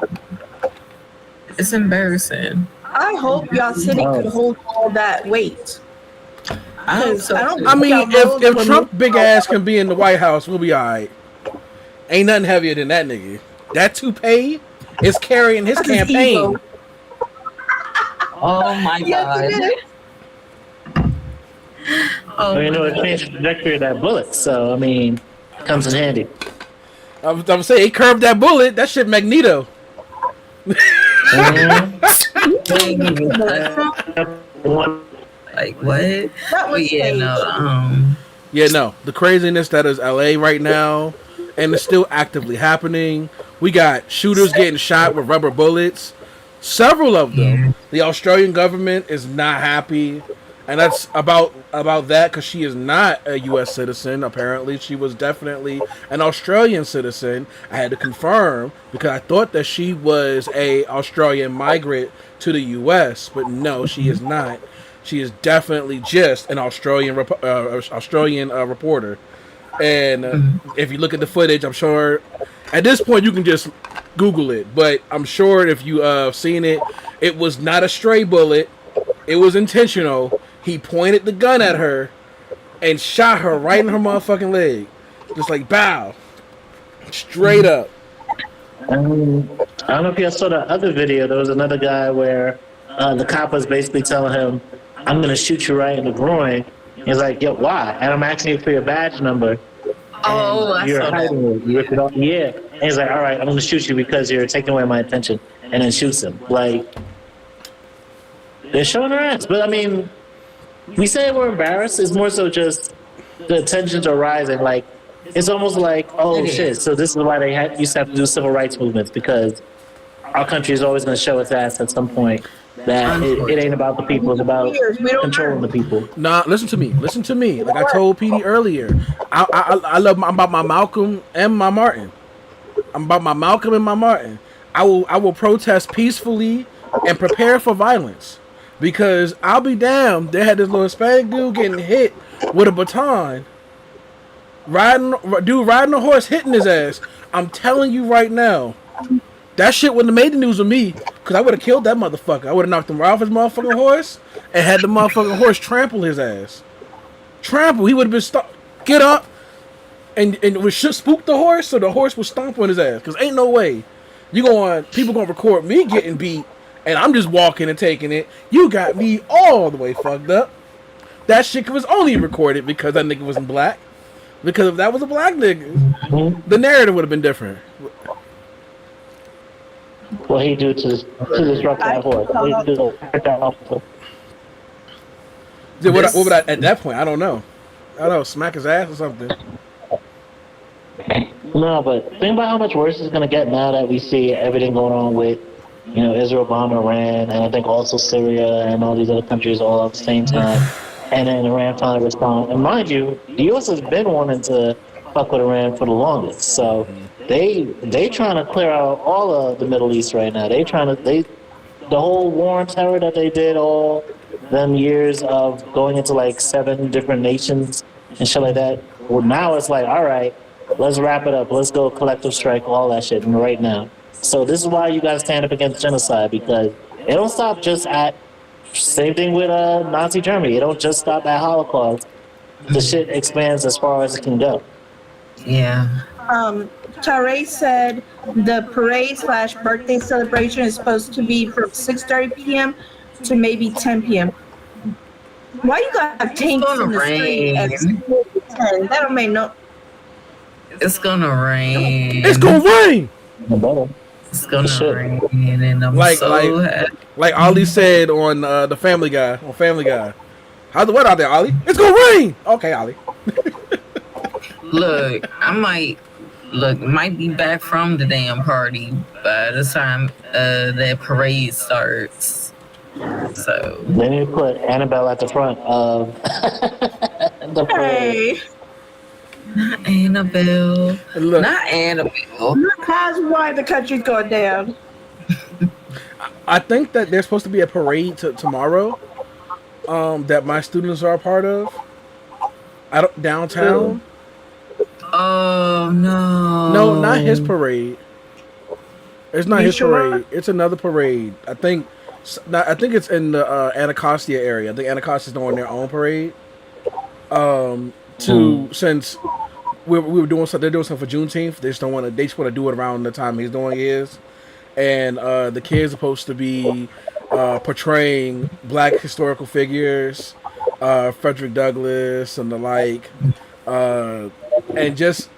It's embarrassing. I hope y'all city could hold all that weight. I hope so. I mean, if Trump big ass can be in the White House, we'll be alright. Ain't nothing heavier than that nigga. That toupee is carrying his campaign. Oh my God. Oh, you know, it changed the trajectory of that bullet. So, I mean, comes in handy. I'm saying, he curved that bullet. That shit Magneto. Like, what? That was Yeah, no. The craziness that is LA right now, and it's still actively happening. We got shooters getting shot with rubber bullets. Several of them. Yeah. The Australian government is not happy. And that's about that, because she is not a U.S. citizen, apparently. She was definitely an Australian citizen. I had to confirm, because I thought that she was a Australian migrant to the U.S., but no, she is not. She is definitely just an Australian reporter. And if you look at the footage, I'm sure at this point you can just Google it. But I'm sure if you seen it, it was not a stray bullet. It was intentional. He pointed the gun at her and shot her right in her motherfucking leg. Just like, bow. Straight up. I don't know if you saw that other video. There was another guy where the cop was basically telling him, I'm going to shoot you right in the groin. He's like, yo, why? And I'm asking you for your badge number. Oh, I you're saw hiding it. You rip it off. Yeah. And he's like, all right, I'm going to shoot you because you're taking away my attention. And then shoots him. Like, they're showing their ass. But I mean, we say we're embarrassed. It's more so just the tensions are rising. Like, it's almost like, oh shit. So this is why they used to have to do civil rights movements, because our country is always going to show its ass at some point. That it ain't about the people. It's about controlling the people. Nah, listen to me. Listen to me. Like I told PD earlier, I love. I'm about my Malcolm and my Martin. I'm about my Malcolm and my Martin. I will protest peacefully and prepare for violence. Because I'll be damned, they had this little Hispanic dude getting hit with a baton, riding a horse, hitting his ass. I'm telling you right now, that shit wouldn't have made the news with me, because I would have killed that motherfucker. I would have knocked him right off his motherfucking horse and had the motherfucking horse trample his ass. Trample. He would have been get up, and it would spook the horse, so the horse would stomp on his ass. Because ain't no way people gonna record me getting beat. And I'm just walking and taking it. You got me all the way fucked up. That shit was only recorded because that nigga wasn't black. Because if that was a black nigga, the narrative would have been different. What he do to disrupt that horse? What he do to hurt that officer? What would I, at that point, I don't know. I don't know, smack his ass or something. No, but think about how much worse it's going to get now that we see everything going on with, you know, Israel bombed Iran, and I think also Syria and all these other countries all at the same time. And then Iran finally responded. And mind you, the U.S. has been wanting to fuck with Iran for the longest. So they trying to clear out all of the Middle East right now. The whole war on terror that they did all them years of going into like 7 different nations and shit like that. Well, now it's like, all right, let's wrap it up. Let's go collective strike, all that shit right now. So this is why you got to stand up against genocide, because it don't stop just at, same thing with Nazi Germany. It don't just stop at Holocaust. The shit expands as far as it can go. Yeah. Tryst said the parade/birthday celebration is supposed to be from 6:30 p.m. to maybe 10 p.m. Why you got to have tanks in the street at 10? That don't make no... It's gonna rain. It's gonna rain! It's gonna rain, and I'm like Ollie said on the Family Guy. How's the weather out there, Ollie? It's gonna rain. Okay, Ollie. Look, might be back from the damn party by the time that parade starts. So they need to put Annabelle at the front of the parade. Hey, Not Annabelle. Look, Not Annabelle. how's why the country's going down? I think that there's supposed to be a parade tomorrow. That my students are a part of. Downtown. Oh no. No, not his parade. It's not You his sure? parade. It's another parade. I think it's in the Anacostia area. I think Anacostia's doing their own parade. Since we were doing something, they're doing something for Juneteenth. They just want to do it around the time he's doing his. And the kids are supposed to be portraying Black historical figures, Frederick Douglass and the like, and just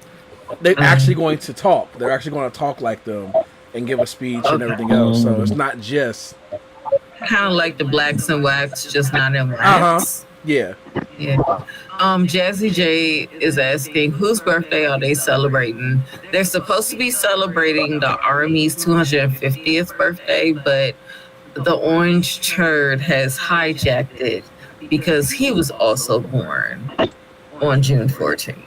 they're actually going to talk. They're actually going to talk like them and give a speech and everything else. So it's not just Kind of like the Blacks and Wax, just not in wax. Yeah. Yeah. Jazzy J is asking, whose birthday are they celebrating? They're supposed to be celebrating the Army's 250th birthday, but the orange turd has hijacked it because he was also born on June 14th.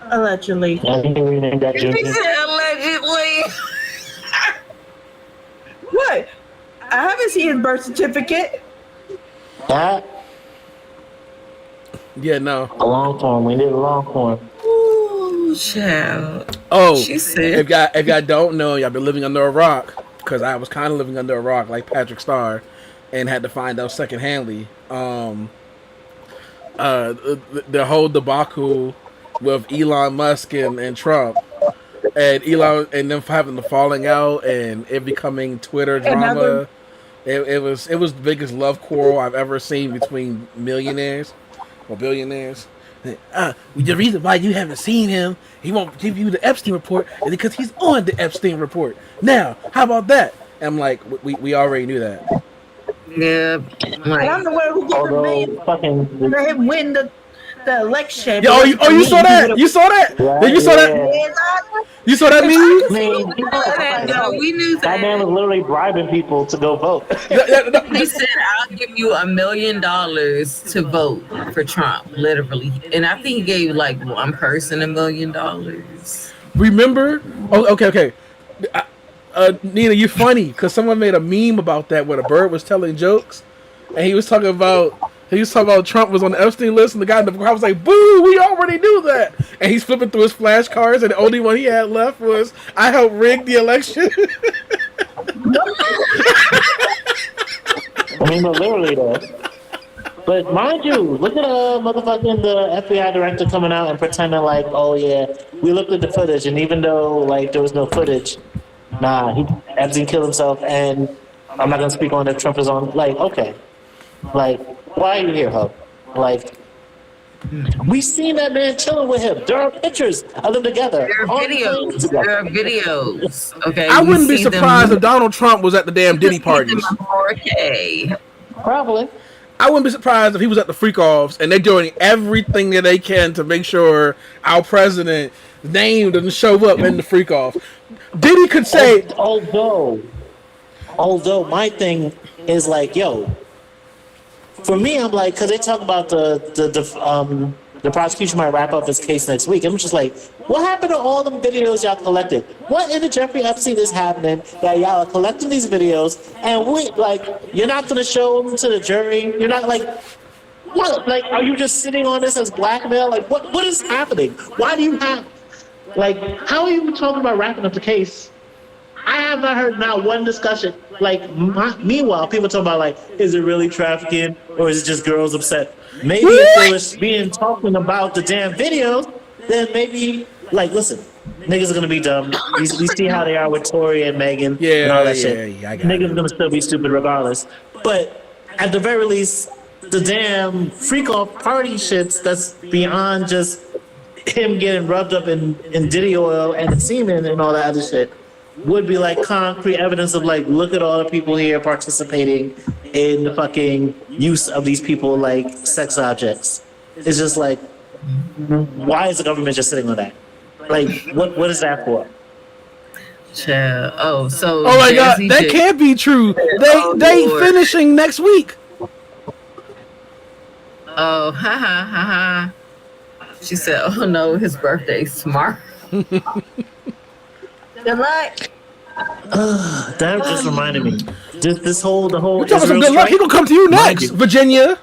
Allegedly. I think we renamed that He Junior. said allegedly. What? I haven't seen his birth certificate. That Yeah, no. a long form. We did a long form. Ooh, child. Oh, She said, if y'all don't know, y'all been living under a rock, because I was kind of living under a rock like Patrick Starr and had to find out secondhandly. The whole debacle with Elon Musk and Trump, and Elon and them having the falling out and it becoming Twitter drama. It was the biggest love quarrel I've ever seen between millionaires or billionaires. The reason why you haven't seen him, he won't give you the Epstein report, is because he's on the Epstein report. Now, how about that? And I'm like, we already knew that. yeah, And I'm the one who gets the Although million fucking let him win the election. Yeah, you saw that? You saw that? Right, You saw that? yeah. You saw that meme? I mean, no, we knew that that. man was literally bribing people to go vote. He said, I'll give you $1 million to vote for Trump, literally. And I think he gave like one person $1 million. Remember? Oh, okay. Nina, you're funny because someone made a meme about that where the bird was telling jokes, and he was talking about Trump was on the Epstein list, and the guy in the crowd was like, "Boo! We already knew that." And he's flipping through his flashcards, and the only one he had left was, "I helped rig the election." I mean, but literally though. But mind you, look at motherfucking the FBI director coming out and pretending like, oh yeah, we looked at the footage, and even though like there was no footage, Epstein killed himself, and I'm not gonna speak on if Trump is on. Like, okay, like why are you here, Hope? Like, we seen that man chilling with him. There are pictures of them together. There are videos. There are videos. Okay. I wouldn't We be see them- surprised if Donald Trump was at the damn Diddy we see them parties. in 4K. Probably. I wouldn't be surprised if he was at the freak offs and they're doing everything that they can to make sure our president's name doesn't show up in the freak off. Diddy could say, although my thing is like, yo, for me, I'm like, because they talk about the prosecution might wrap up this case next week. I'm just like, what happened to all them videos y'all collected? What in the Jeffrey Epstein is happening that y'all are collecting these videos and you're not gonna show them to the jury? You're not like, what? Like, are you just sitting on this as blackmail? Like, what is happening? Why do you have, like, how are you talking about wrapping up the case? I have not heard not one discussion. Like, meanwhile, people talk about like, is it really trafficking or is it just girls upset? Maybe if they was talking about the damn videos, then maybe like, listen, niggas are gonna be dumb. We see how they are with Tory and Megan and all that shit. I got Niggas are gonna still be stupid regardless. But at the very least, the damn freak off party shits that's beyond just him getting rubbed up in Diddy oil and semen and all that other shit would be like concrete evidence of like, look at all the people here participating in the fucking use of these people like sex objects. It's just like, why is the government just sitting on that? Like, what is that for? Child. Oh, so "Oh my God, Jazzy that J- can't be true. They Lord. finishing next week." Oh, ha ha ha ha. She said, "Oh no, his birthday's tomorrow." Good luck. That just reminded me. Just the whole You talking Israel some good luck? strike. He gonna come to you next, Virginia.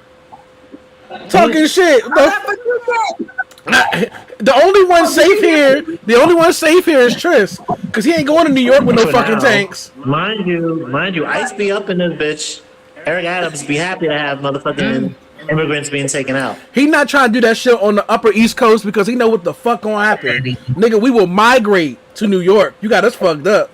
Talking shit. The only one safe here. The only one safe here is Tryst, cause he ain't going to New York with no For fucking now. tanks. Mind you, ICE be up in this bitch. Eric Adams be happy to have motherfucking immigrants being taken out. He not trying to do that shit on the Upper East Coast because he know what the fuck gonna happen. Nigga, we will migrate to New York. You got us fucked up.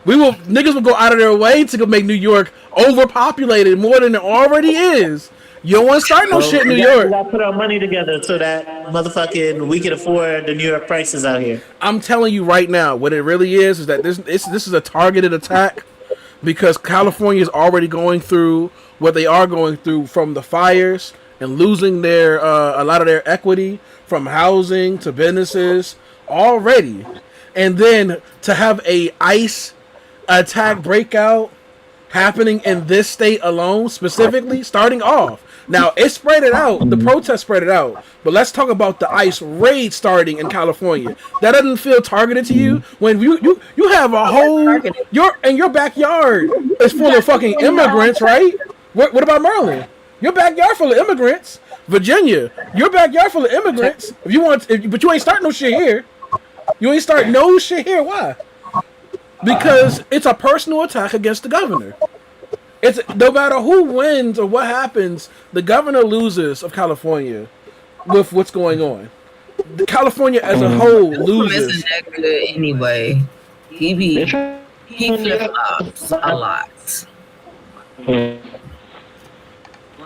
Niggas will go out of their way to go make New York overpopulated more than it already is. You don't want to start no shit in New York. We gotta put our money together so that motherfucking we can afford the New York prices out here. I'm telling you right now, what it really is that this is a targeted attack because California is already going through what they are going through from the fires and losing their a lot of their equity from housing to businesses already, and then to have a ICE attack breakout happening in this state alone, specifically starting off. Now it spread it out. The protest spread it out. But let's talk about the ICE raid starting in California. That doesn't feel targeted to you when you have a whole your backyard is full of fucking immigrants, right? What about Maryland? Your backyard full of immigrants. Virginia, your backyard full of immigrants. But you ain't starting no shit here. You ain't start no shit here. Why? Because it's a personal attack against the governor. It's no matter who wins or what happens, the governor loses of California with what's going on. California as a whole loses. Isn't that good anyway? He flip flops a lot.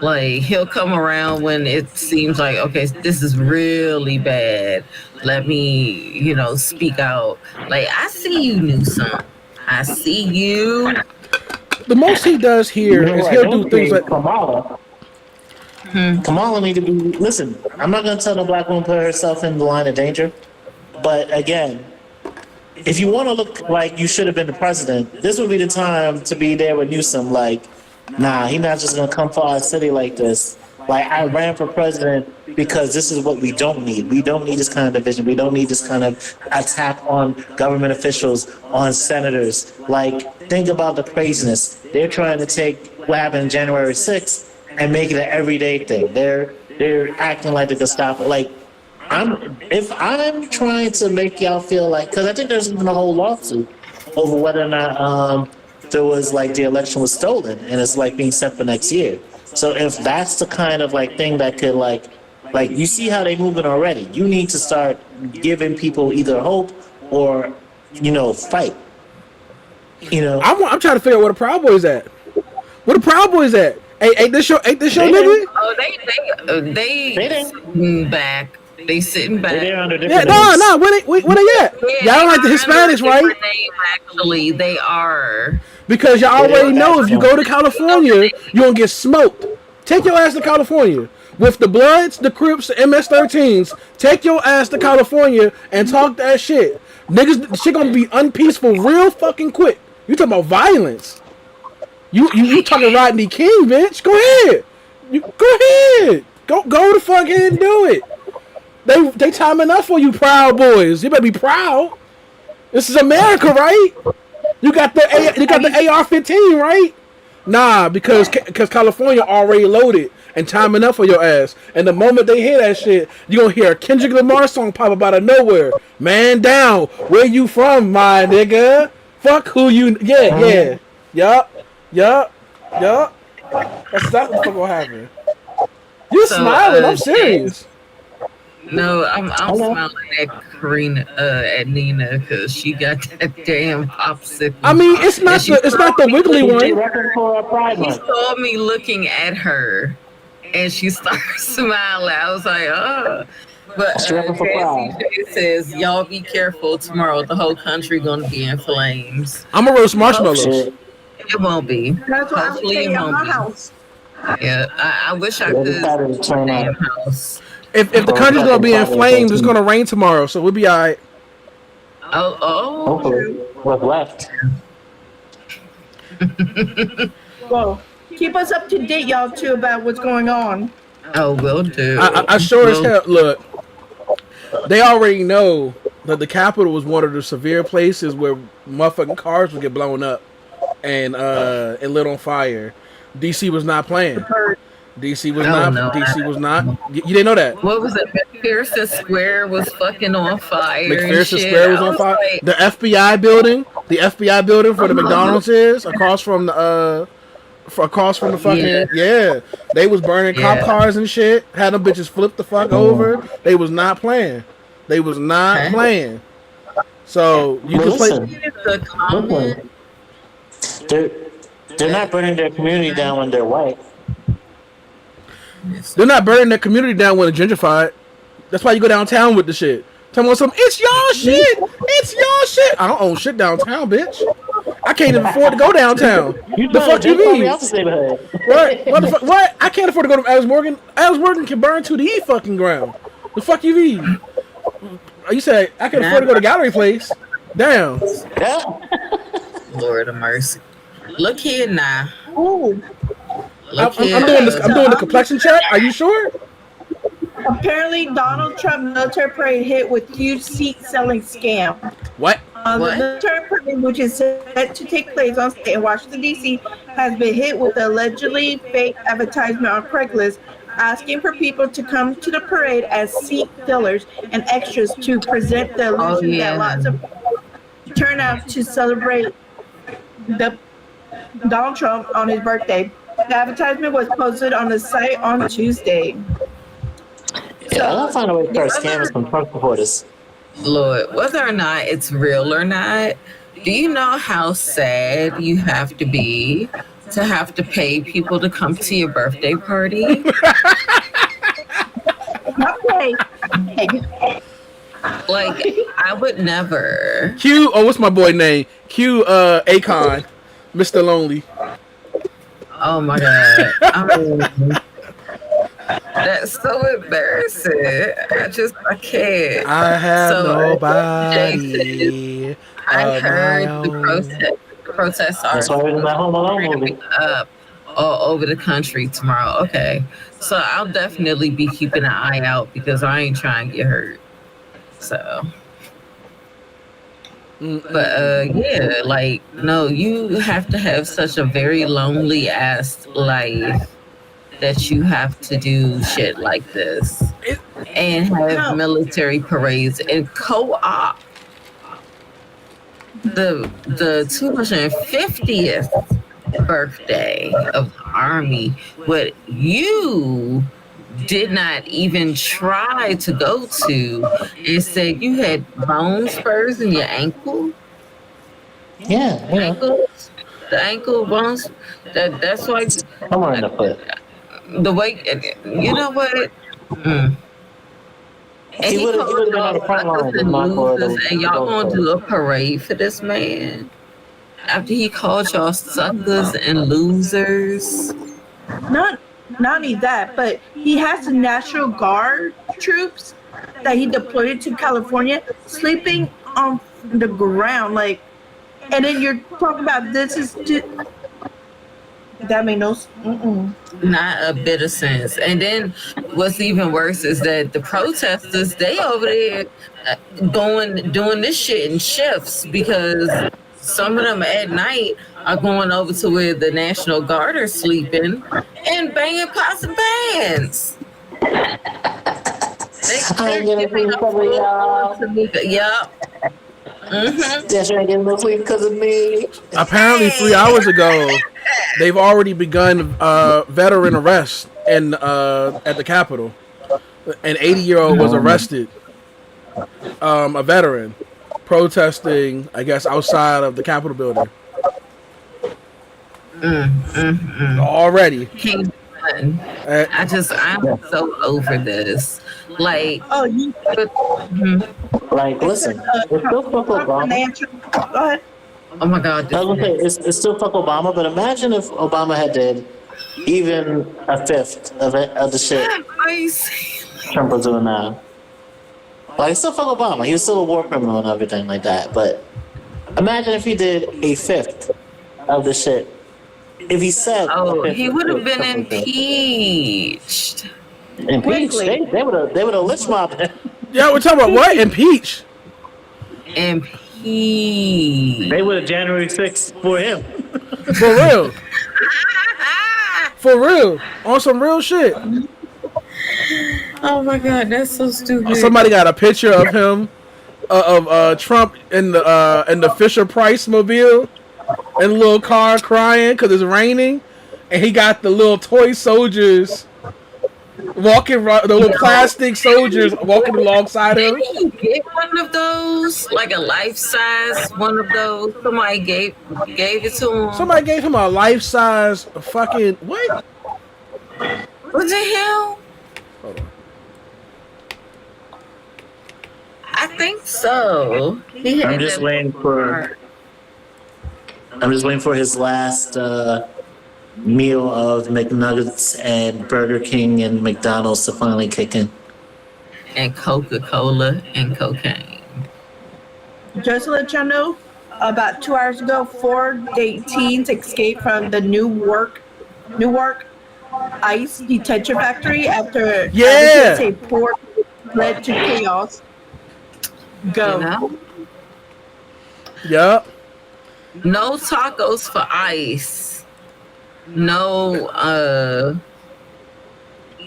Like he'll come around when it seems like, okay, this is really bad. Let me, speak out. Like I see you, Newsom. I see you. The most he does here is he'll do things like Kamala. Kamala need to be. Listen, I'm not gonna tell the black woman put herself in the line of danger, but again, if you want to look like you should have been the president, this would be the time to be there with Newsom. Like, nah, he's not just gonna come for our city like this. Like, I ran for president because this is what we don't need. We don't need this kind of division. We don't need this kind of attack on government officials, on senators. Like, think about the craziness. They're trying to take what happened January 6th and make it an everyday thing. They're acting like they could stop it. Like, if I'm trying to make y'all feel like, because I think there's been a whole lawsuit over whether or not there was like the election was stolen and it's like being set for next year. So if that's the kind of like thing that could like you see how they moving already, you need to start giving people either hope or fight. I'm trying to figure out where the Proud Boys at. Where the Proud Boys at? Ain't this your nigga? Oh, they sitting back. They sitting back. They're under Yeah, different no. Where they at? Yeah, Y'all don't like the Hispanics, right? Actually, they are. Because y'all already know if you go to California, you gonna get smoked. Take your ass to California. With the Bloods, the Crips, the MS-13s, take your ass to California and talk that shit. Niggas, the shit gonna be unpeaceful real fucking quick. You talking about violence. You talking Rodney King, bitch. Go ahead. Go ahead. Go the fuck ahead and do it. They time enough for you Proud Boys. You better be proud. This is America, right? You got the AR-15, right? Nah, because California already loaded and time enough for your ass. And the moment they hear that shit, you gonna hear a Kendrick Lamar song pop up out of nowhere. Man down, where you from, my nigga? Fuck who you. Yeah. Yup. That's exactly what gonna happen. You smiling? I'm serious. No, I'm smiling at Nina because she got that damn popsicle. I mean, it's not the wiggly one. She saw me looking at her, and she started smiling. I was like, oh. But Jay says, y'all be careful tomorrow. The whole country gonna be in flames. I'm gonna roast marshmallows. It won't be. That's what I'm saying at my house. Yeah, I wish I could stay in house. If the country's gonna be in flames, it's gonna rain tomorrow, so we'll be alright. Hopefully, what's left. Well, keep us up to date, y'all, too, about what's going on. Oh, will do. I sure as hell look. They already know that the Capitol was one of the severe places where motherfucking cars would get blown up and lit on fire. DC was not playing. DC was not. No. DC was not. You didn't know that? What was it? McPherson Square was fucking on fire. McPherson Square was on fire. Like, The FBI building for the McDonald's is across from the fucking They was burning cop cars and shit. Had them bitches flip the fuck over. They was not playing. Playing. So you can play. They're not burning their community down when they're white. They're not burning their community down when it's gentrified. That's why you go downtown with the shit. Tell me something. It's y'all shit. It's y'all shit. I don't own shit downtown, bitch. I can't even afford to go downtown. The fuck you mean? What the fuck? What? I can't afford to go to Adams Morgan. Adams Morgan can burn to the fucking ground. The fuck you mean? You say I can afford to go to Gallery Place? Damn. Lord of mercy. Look here now. Ooh. I'm doing the complexion check. Are you sure? Apparently, Donald Trump military parade hit with huge seat selling scam. What? The military parade, which is set to take place on state in Washington, D.C., has been hit with allegedly fake advertisement on Craigslist asking for people to come to the parade as seat fillers and extras to present the illusion that lots of turn out to celebrate the Donald Trump on his birthday. The advertisement was posted on the site on Tuesday. Yeah, I gotta find a way to start scamming some Trump supporters. Lord, whether or not it's real or not, do you know how sad you have to be to have to pay people to come to your birthday party? Like, I would never. Q, what's my boy name? Q, Akon, Mr. Lonely. Oh my God. I mean, that's so embarrassing. I can't. I have nobody. Jason, I heard the protests are That's why we're in that Home Alone movie. up all over the country tomorrow. Okay. So I'll definitely be keeping an eye out because I ain't trying to get hurt. So. But yeah, like, no, you have to have such a very lonely ass life that you have to do shit like this and have military parades and co-op the 250th birthday of the Army, what you did not even try to go to. It said you had bone spurs in your ankle. Yeah. Ankles, the ankle bones. That's why. Somewhere in the foot. The way, you know what? And He would have been on the front line. And y'all gonna do a parade for this man after he called y'all suckers and losers. Not only that, but he has the National Guard troops that he deployed to California sleeping on the ground, like, and then you're talking about this is that made no not a bit of sense. And then what's even worse is that the protesters, they over there doing this shit in shifts because some of them at night are going over to where the National Guard are sleeping and banging pots and pans. Yup. That's right, getting no sleep because of me. Apparently, 3 hours ago, they've already begun veteran arrests at the Capitol. An 80-year-old was arrested, a veteran, protesting, I guess, outside of the Capitol building. Already. I'm so over this. Like, like, listen, it's still fuck Obama. Go ahead. Oh my God. I was gonna say, it's still fuck Obama, but imagine if Obama had did even a fifth of the shit Trump was doing now. Like, it's still fuck Obama. He was still a war criminal and everything like that. But imagine if he did a fifth of the shit. If he said, he would have been impeached. Impeach. Quickly. They would have lynch mobbed him. Yeah, we're talking about what? Impeach. They would have January 6th for him. For real. For real. On some real shit. Oh my god, that's so stupid. Somebody got a picture of him, of Trump in the Fisher Price mobile, in a little car crying because it's raining, and he got the little toy soldiers walking, the little plastic soldiers walking alongside him. Did he get one of those, like a life size one of those? Somebody gave it to him. Somebody gave him a life size fucking what? What the hell? Hold on. I think so. I'm just waiting for his last meal of McNuggets and Burger King and McDonald's to finally kick in. And Coca-Cola and cocaine. Just to let y'all know, about 2 hours ago, 4 teens escaped from the Newark ICE detention factory after a port led to chaos. Go. You know? Yup. No tacos for ICE. No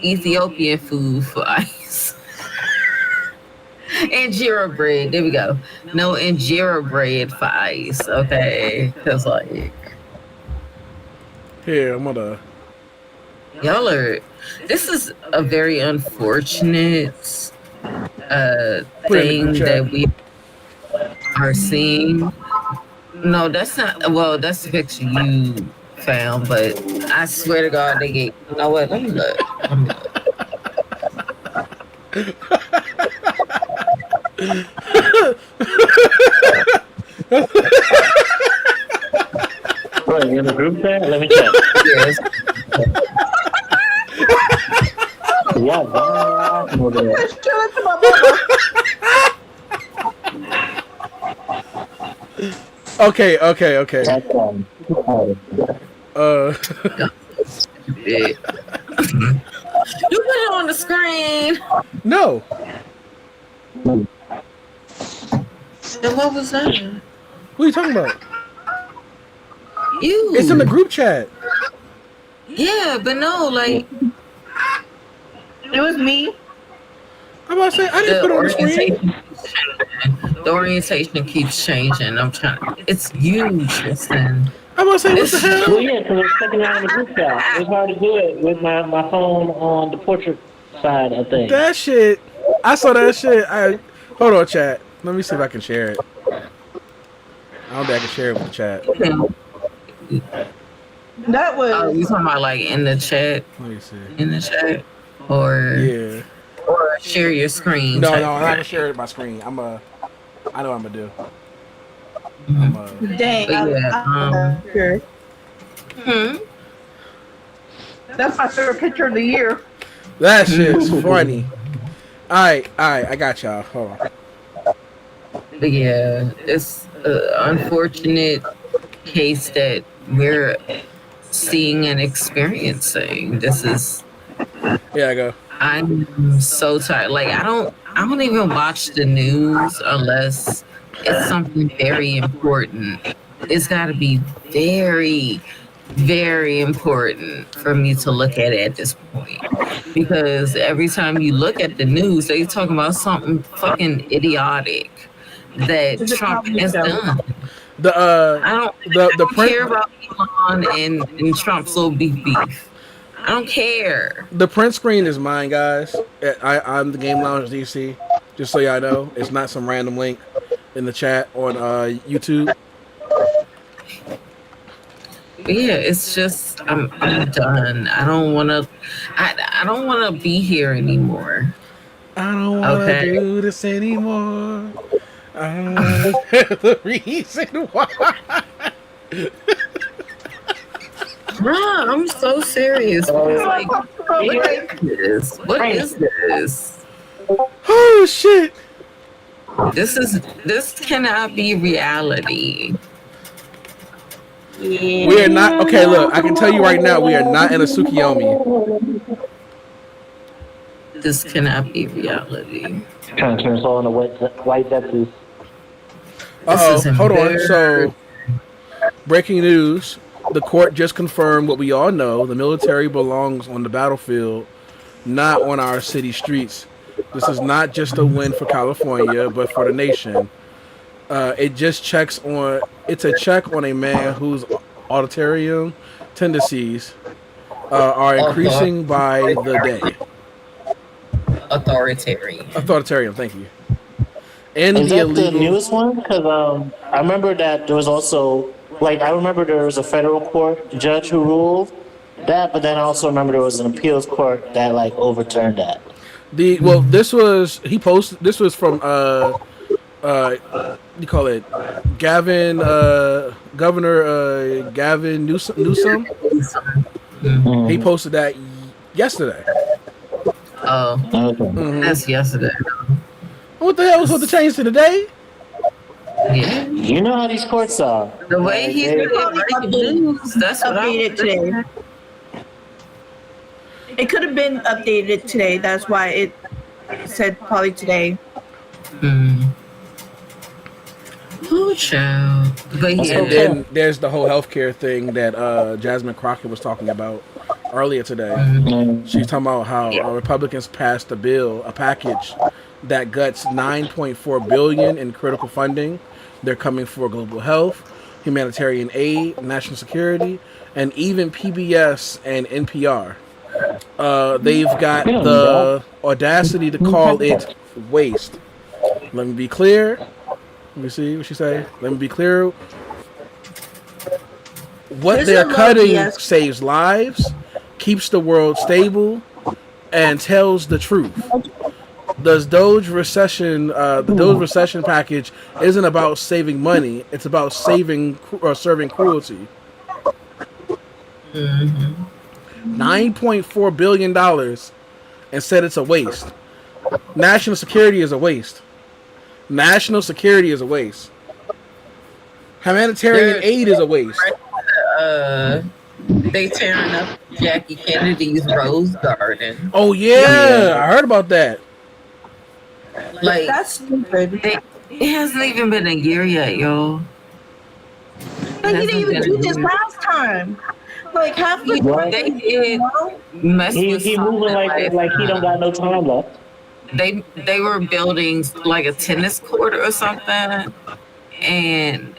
Ethiopian food for ICE. Injera bread. There we go. No injera bread for ICE. Okay. Because, like. Here, I'm gonna. Y'all are. This is a very unfortunate thing that we are seeing. No, that's not. Well, that's the picture you found, but I swear to God, they gave. You know what? Let me look. Right, you in the group chat? Let me check. Yes. Yeah, Okay. that's You put it on the screen. No. And what was that? What are you talking about? You. It's in the group chat. Yeah, but no, like. It was me. I'm about to say I didn't put it on the screen. The orientation keeps changing. I'm trying. It's huge. Listen. I'm about to say what the hell? well, yeah, because it's sticking out in the group chat. It's hard to do it with my phone on the portrait side of things. That shit. I saw that shit. Hold on, chat. Let me see if I can share it. I don't think I can share it with the chat. That was. Oh, you talking about like in the chat? Let me see. In the chat, or Yeah. or share your screen. No, type I'm not of gonna share it my screen. I know what I'm gonna do. Dang. But yeah, Sure. hmm. That's my favorite picture of the year. That shit's funny. Alright, I got y'all. Hold on. But yeah, it's an unfortunate case that we're seeing and experiencing. This is. Yeah, I go. I'm so tired. Like I don't even watch the news unless it's something very important. It's got to be very, very important for me to look at it at this point. Because every time you look at the news, they're talking about something fucking idiotic that Trump has done. I don't care about Elon and Trump's little beef. I don't care. The print screen is mine, guys. I'm the Game Lounge DC. Just so y'all know, it's not some random link in the chat on YouTube. Yeah, it's just I'm done. I don't want to be here anymore. I don't want to do this anymore. I don't want to the reason why. Bruh, I'm so serious. Like, what is this? Oh shit! This cannot be reality. Yeah. We are not. Okay, look, I can tell you right now, we are not in a Tsukiyomi. This cannot be reality. Trying to turn us all into white Zeppelins. Hold on. So, breaking news. The court just confirmed what we all know. The military belongs on the battlefield, not on our city streets. This is not just a win for California, but for the nation. It's a check on a man whose authoritarian tendencies are increasing by the day. Authoritarian, thank you. And is that the newest one? Because I remember that there was also, I remember there was a federal court judge who ruled that, but then I also remember there was an appeals court that overturned that. This was from you call it Gavin, Governor Gavin Newsom. Mm-hmm. He posted that yesterday. Oh, okay. That's yesterday. What the hell was supposed to change to today? Yeah, you know how these courts are. The way he's breaking news, that's what updated today. It could have been updated today. That's why it said probably today. Oh, child. And then there's the whole healthcare thing that Jasmine Crockett was talking about earlier today. Mm-hmm. She's talking about how Republicans passed a package that guts $9.4 billion in critical funding. They're coming for global health, humanitarian aid, national security, and even PBS and NPR. They've got the audacity to call it waste. Let me be clear. Let me see what she say. Let me be clear. What they're cutting saves lives, keeps the world stable, and tells the truth. The Doge recession package isn't about saving money. It's about serving cruelty. Mm-hmm. $9.4 billion and said it's a waste. National security is a waste. Humanitarian aid is a waste. They tearing up Jackie Kennedy's Rose Garden. Oh yeah, I heard about that. That's stupid. It hasn't even been a year yet, yo. But he didn't even do this last time. Half the time they did mess with he moving like he don't got no time left. They were building a tennis court or something, and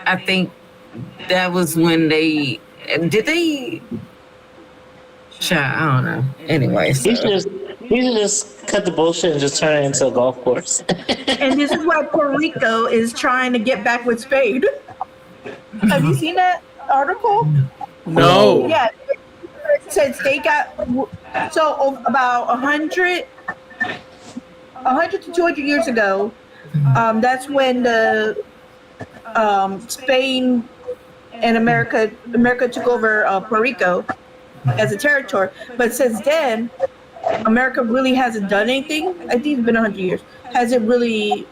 I think that was when I don't know. Anyway, so. He should just cut the bullshit and just turn it into a golf course. And this is why Puerto Rico is trying to get back with Spain. Have you seen that article? No. Yeah. Since they got about 100 to 200 years ago, that's when the Spain and America took over Puerto Rico as a territory. But since then, America really hasn't done anything. I think it's been 100 years. Hasn't really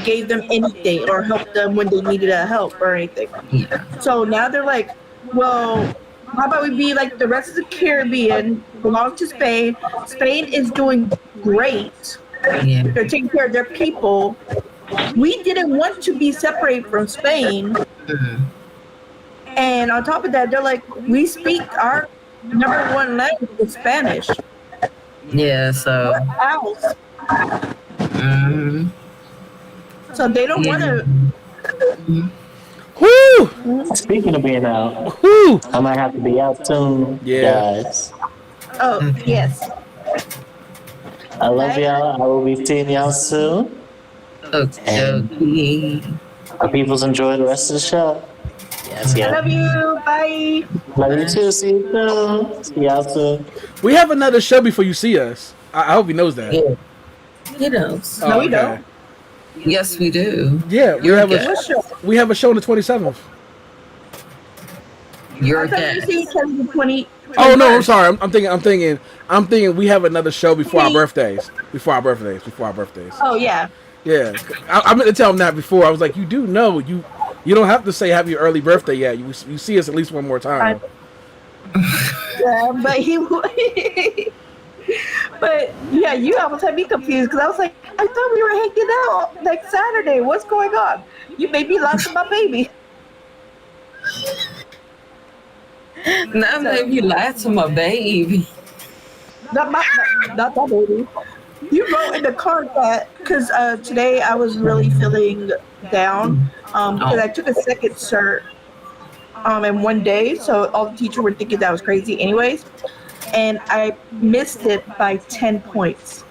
gave them anything or helped them when they needed help or anything. Yeah. So now they're like, well, how about we be like the rest of the Caribbean, belongs to Spain. Spain is doing great. Yeah. They're taking care of their people. We didn't want to be separated from Spain. Mm-hmm. And on top of that, they're like, we speak our number one language is Spanish. Yeah, so. What else? Mm-hmm. So they don't want to. Mm-hmm. Woo! Speaking of being out, woo! I might have to be out soon, guys. Oh, yes. I love y'all. I will be seeing y'all soon. Okay. Our peoples enjoy the rest of the show. Yes, I love you. Bye. Love you too. See you soon. See y'all soon. We have another show before you see us. I hope he knows that. Yeah. He knows. No, we don't. Yes, we do. Yeah, we have a show on the 27th. You're a guest. Oh no, I'm sorry. I'm thinking we have another show before our birthdays. Before our birthdays. Oh yeah. Yeah. I meant to tell him that before. I was like, you do know you don't have to say happy early birthday yet. You see us at least one more time. Yeah, but But yeah, you almost had me confused because I was like, I thought we were hanging out next Saturday. What's going on? You made me laugh to my baby. Not made you lie to my baby. Not my baby. You wrote in the card that because today I was really feeling down because I took a second cert in one day, so all the teachers were thinking that was crazy anyways, and I missed it by 10 points.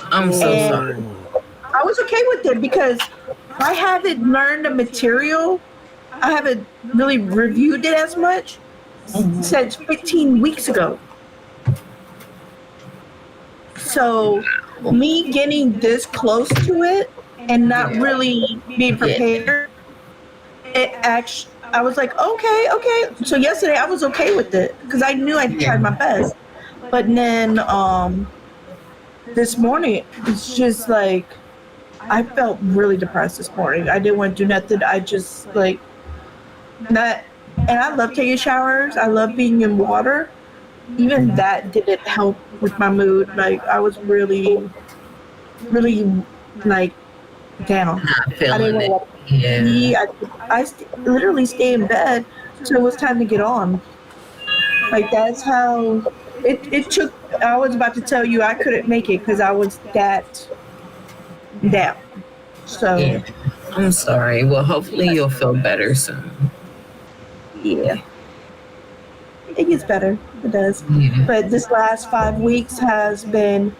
I'm so sorry. I was okay with it because I haven't learned the material. I haven't really reviewed it as much since 15 weeks ago. So me getting this close to it and not really being prepared, it actually, I was like, okay. So yesterday I was okay with it because I knew I tried my best. But then this morning, it's just like, I felt really depressed this morning. I didn't want to do nothing. I just like, not, and I love taking showers. I love being in water. Even that didn't help with my mood. Like, I was really, like, down. Not feeling I didn't it. want to eat. I literally stayed in bed until it was time to get on. Like, that's how it took. I was about to tell you I couldn't make it because I was that down. So, Yeah. I'm sorry. Well, hopefully you'll feel better soon. yeah. It gets better. It does. Yeah. But this last 5 weeks has been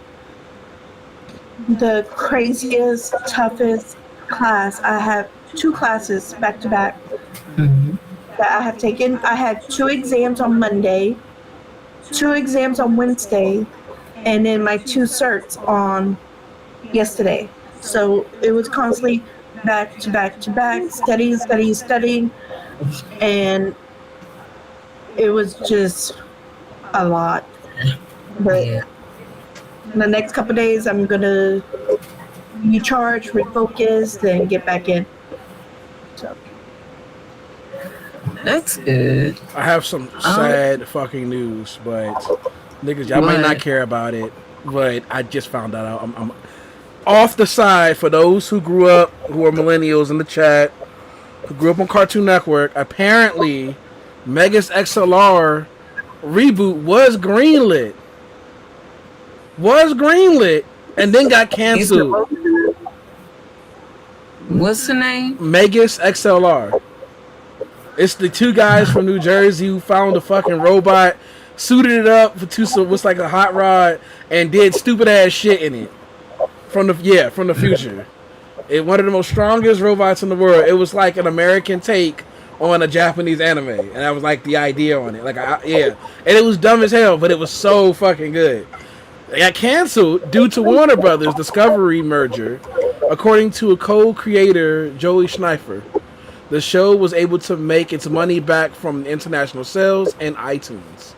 the craziest, toughest class. I have 2 classes back to back that I have taken. I had 2 exams on Monday, 2 exams on Wednesday, and then my 2 certs on yesterday. So it was constantly back to back to back, studying, and it was just a lot. But Yeah. in the next couple of days, I'm gonna recharge, refocus, then get back in. So That's good. I have some sad fucking news, but niggas, y'all might not care about it, but I just found that out. I'm off the side for those who grew up, who are millennials in the chat, who grew up on Cartoon Network. Apparently, Megas XLR reboot was greenlit, and then got canceled. What's the name? Megas XLR. It's the 2 guys from New Jersey who found a fucking robot, suited it up for what's like a hot rod, and did stupid ass shit in it. From the future. It one of the most strongest robots in the world. It was like an American take on a Japanese anime, and that was like the idea on it. And it was dumb as hell, but it was so fucking good. It got canceled due to Warner Brothers Discovery merger, according to a co-creator, Joey Schneifer. The show was able to make its money back from international sales and iTunes.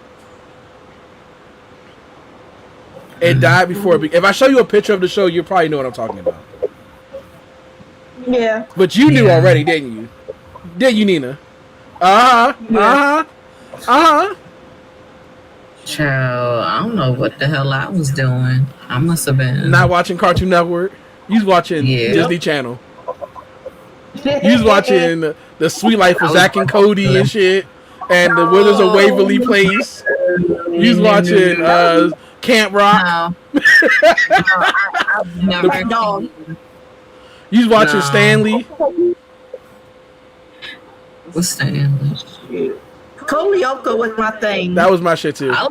It died before. If I show you a picture of the show, you probably know what I'm talking about. yeah, But you knew already, didn't you? Did you, Nina? Child, I don't know what the hell I was doing. I must have been Not watching Cartoon Network. You was watching Disney Channel. You was watching the Sweet Life of Zack and Cody and shit, and the Wizards of Waverly Place. You was watching Camp Rock. No. I've never dog. You was watching Stanley. What's Stanley? Kolioka was my thing. That was my shit too. I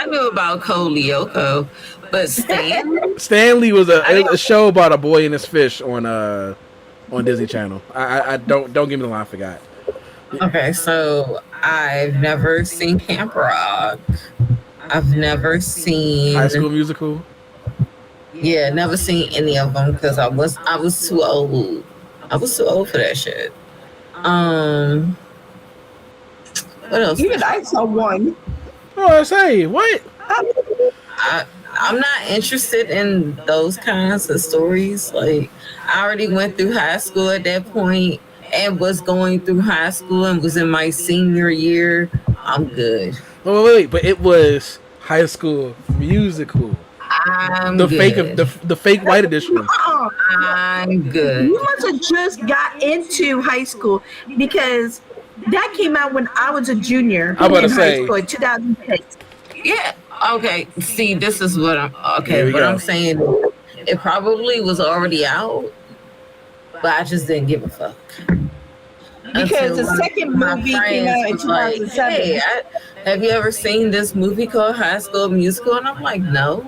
knew about Kolioka, but Stanley was a show about a boy and his fish on Disney Channel. I don't get me wrong, I forgot. Okay, so I've never seen Camp Rock. I've never seen High School Musical. Yeah, never seen any of them because I was too old. I was too old for that shit. What else? Even I saw one. Oh, I say what? I'm not interested in those kinds of stories. Like, I already went through high school at that point and was going through high school and was in my senior year. I'm good. Oh, wait, but it was High School Musical. I'm the good. the fake white edition. I'm good. You must have just got into high school because that came out when I was a junior I'm about to in high say. school in 2006. Yeah. Okay. See, this is what I'm. There Okay, we but go. I'm saying it probably was already out, but I just didn't give a fuck. Because the Until second my movie came friends out in was like, 2007. "Hey, have you ever seen this movie called High School Musical?" And I'm like, "No."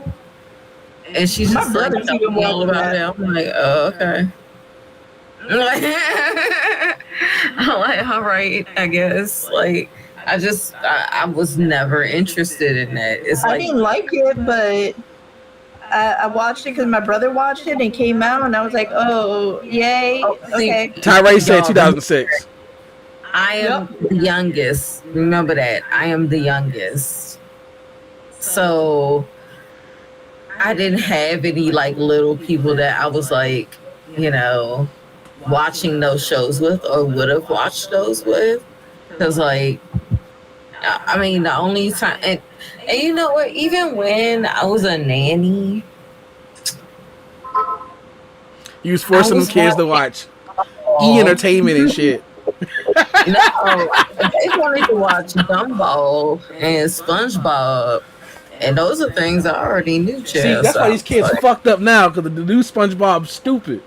And she's My just like brother's telling even me all watching about that. it. I'm like, "Oh, okay." I'm like, all right, I guess. Like, I was never interested in that. It's I like, didn't like it, but I watched it because my brother watched it and it came out, and I was like, oh, yay. Okay. Tyree said Y'all, 2006. I am the youngest. Remember that. I am the youngest. So I didn't have any like little people that I was like, watching those shows with or would have watched those with. Because like, I mean, the only time, and you know what, even when I was a nanny, You was forcing them kids to watch E-entertainment and shit. no, they wanted to watch Gumball and SpongeBob, and those are things I already knew. See, that's why these kids fucked up now, because the new SpongeBob's stupid.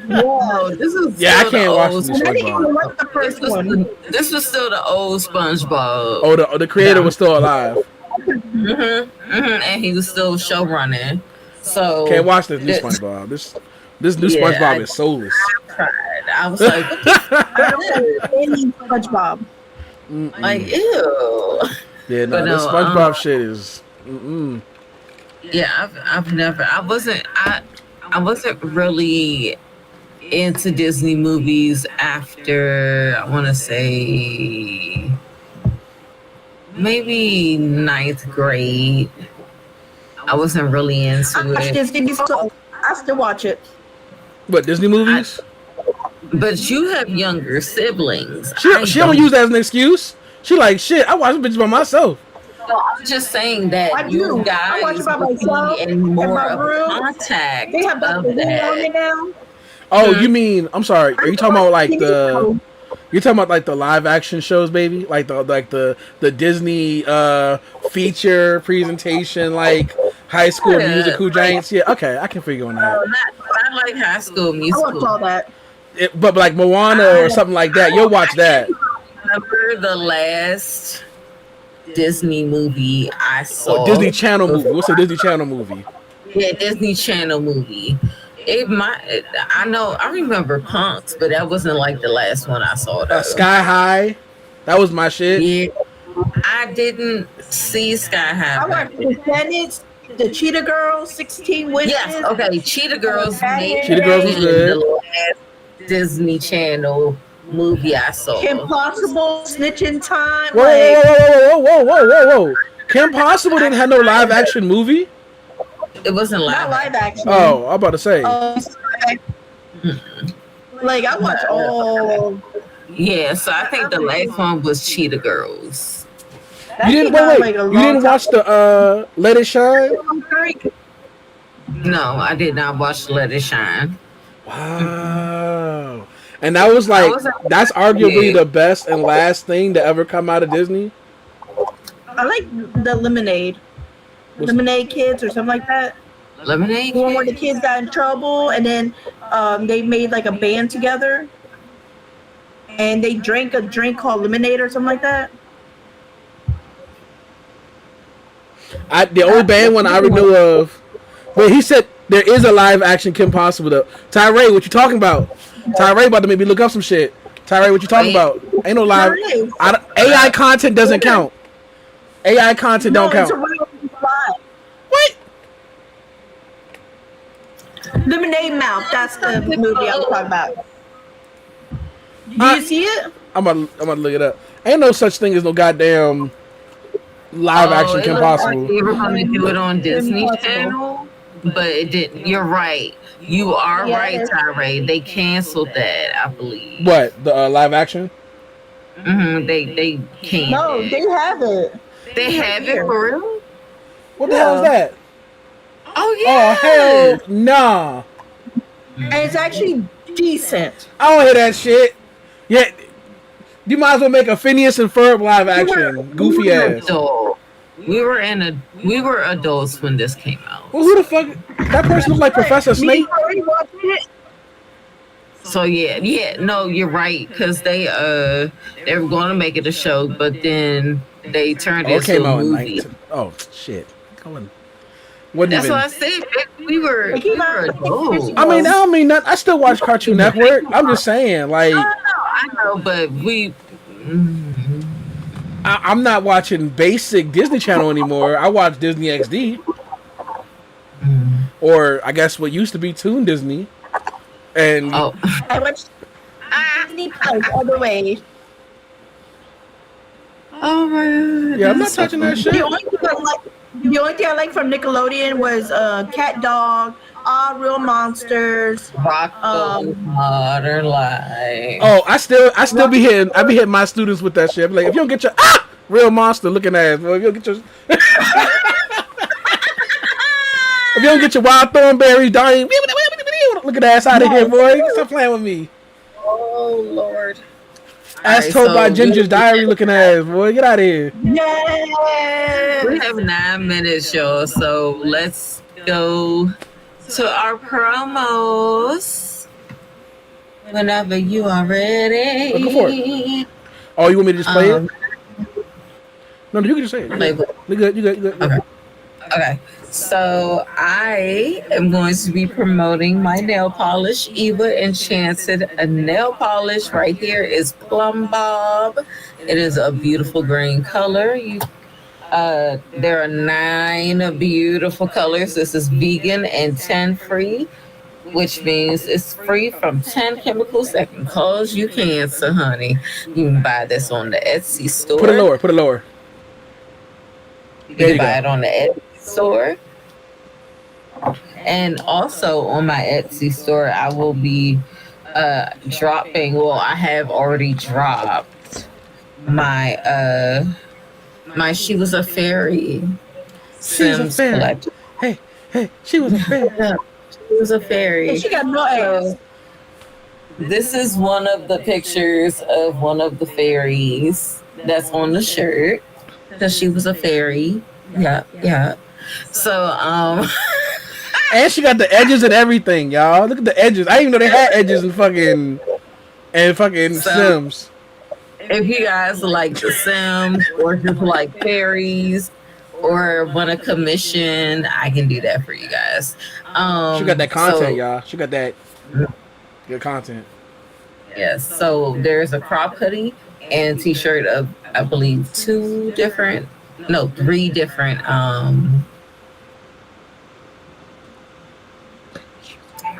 Whoa, this is Yeah, I still can't the watch old this SpongeBob. Like the first one. This was still the old SpongeBob. Oh, the creator was still alive. And he was still show running. So Can't watch this new SpongeBob. This new SpongeBob is soulless. I was like, what the I don't have any SpongeBob. like, ew. Yeah, no, But this no, SpongeBob shit is. Yeah, I've never. I wasn't really into Disney movies after, I want to say, maybe ninth grade. I wasn't really into I watched it. Disney, so I still watch it. What, Disney movies? But you have younger siblings. She don't use that as an excuse. She like, shit, I watch bitches by myself. So I'm just saying that I do. you I guys watch it by would be myself in in more my of room. contact They have of Dr. Who on that. it now. Oh, you mean, I'm sorry, are you talking about like the? you're talking about like the live action shows, baby? Like the Disney feature presentation, like High School Musical Giants? Yeah, okay, I can figure on that. Not like High School I Musical. watch all that. But like Moana or something like that, you'll watch that. Remember the last Disney movie I saw? Or Disney Channel movie. What's a Disney Channel movie? Yeah, Disney Channel movie. I remember Punks, but that wasn't like the last one I saw. Sky High. That was my shit. Yeah, I didn't see Sky High. I watched The Descendants, The Cheetah Girls, 16 Witches. Yes, okay. Cheetah Girls Cheetah Girls was good. The last Disney Channel movie I saw. Kim Possible, Snitching Time. Whoa. Kim Possible didn't have no live action movie? It wasn't Not live. live action. Oh, I'm about to say. Like, I watch all. Yeah, so I think the last one was Cheetah Girls. You didn't you didn't watch the Let It Shine? No, I did not watch Let It Shine. Wow. And that was like, that's arguably the best and last thing to ever come out of Disney. I like the Lemonade. Lemonade Kids or something like that. Lemonade One where the kids got in trouble and then they made like a band together. And they drank a drink called Lemonade or something like that. The only band one I knew of, but he said there is a live action Kim Possible though. Tyree, what you talking about? Tyree about to make me look up some shit. Tyree, what you talking about? Ain't no live. AI content doesn't count. AI content don't count. It's a real live. What? Lemonade Mouth. That's the movie I'm talking about. Do you see it? I'm gonna look it up. Ain't no such thing as no goddamn live action Kim Possible. They were going to do it on Disney Channel, but it didn't. You're right. You are right, Tyree. They canceled that, I believe. What, the live action? They canceled. No, they have it. They have it for real? What the hell is that? Oh Oh yeah. hell nah. And it's actually decent. I don't hear that shit. Yeah, you might as well make a Phineas and Ferb live action. Goofy ass. We were adults when this came out. Well, who the fuck? That person looks like Professor Snape. So no, you're right, because they were going to make it a show, but then they turned it into a movie. Oh shit! That's what I said. We were adults. I mean, I don't mean that. I still watch Cartoon Network. I'm just saying, like, I know, but we. I'm not watching basic Disney Channel anymore. I watch Disney XD, or I guess what used to be Toon Disney. And I watched Disney Plus all the way. Oh my god! Yeah, I'm not touching that shit. The only thing I like from Nickelodeon was Cat Dog, All Real Monsters, Rocco Modern Life. Oh, I still be hitting my students with that shit. I'm like, if you don't get your real monster looking ass, boy, if you don't get your if you don't get your wild thornberry dying, looking ass out of here, boy. Stop playing with me. Oh Lord. As told by Ginger's Diary looking ass, boy. Get out of here. Yes. We have 9 minutes, y'all, so let's go to our promos. Whenever you are ready. Go for it. Oh, you want me to just play it? No, you can just say it. You good. Okay. So I am going to be promoting my nail polish, Eva Enchanted. A nail polish right here is Plum Bob. It is a beautiful green color. There are 9 beautiful colors. This is vegan and 10 free, which means it's free from 10 chemicals that can cause you cancer, honey. You can buy this on the Etsy store. Put it lower. You can buy it on the Etsy store. And also on my Etsy store, I will be dropping, I have already dropped my She Was a Fairy Sims collection. Hey, she was a fairy. She was a fairy. Hey, she got no ass. This is one of the pictures of one of the fairies that's on the shirt. Because she was a fairy. Yeah. So, and she got the edges and everything, y'all. Look at the edges. I didn't even know they had edges in fucking Sims. If you guys like the Sims or just like fairies or want a commission, I can do that for you guys. She got that content, y'all. She got that good content. Yes. So there's a crop hoodie and t-shirt of, I believe, 3 different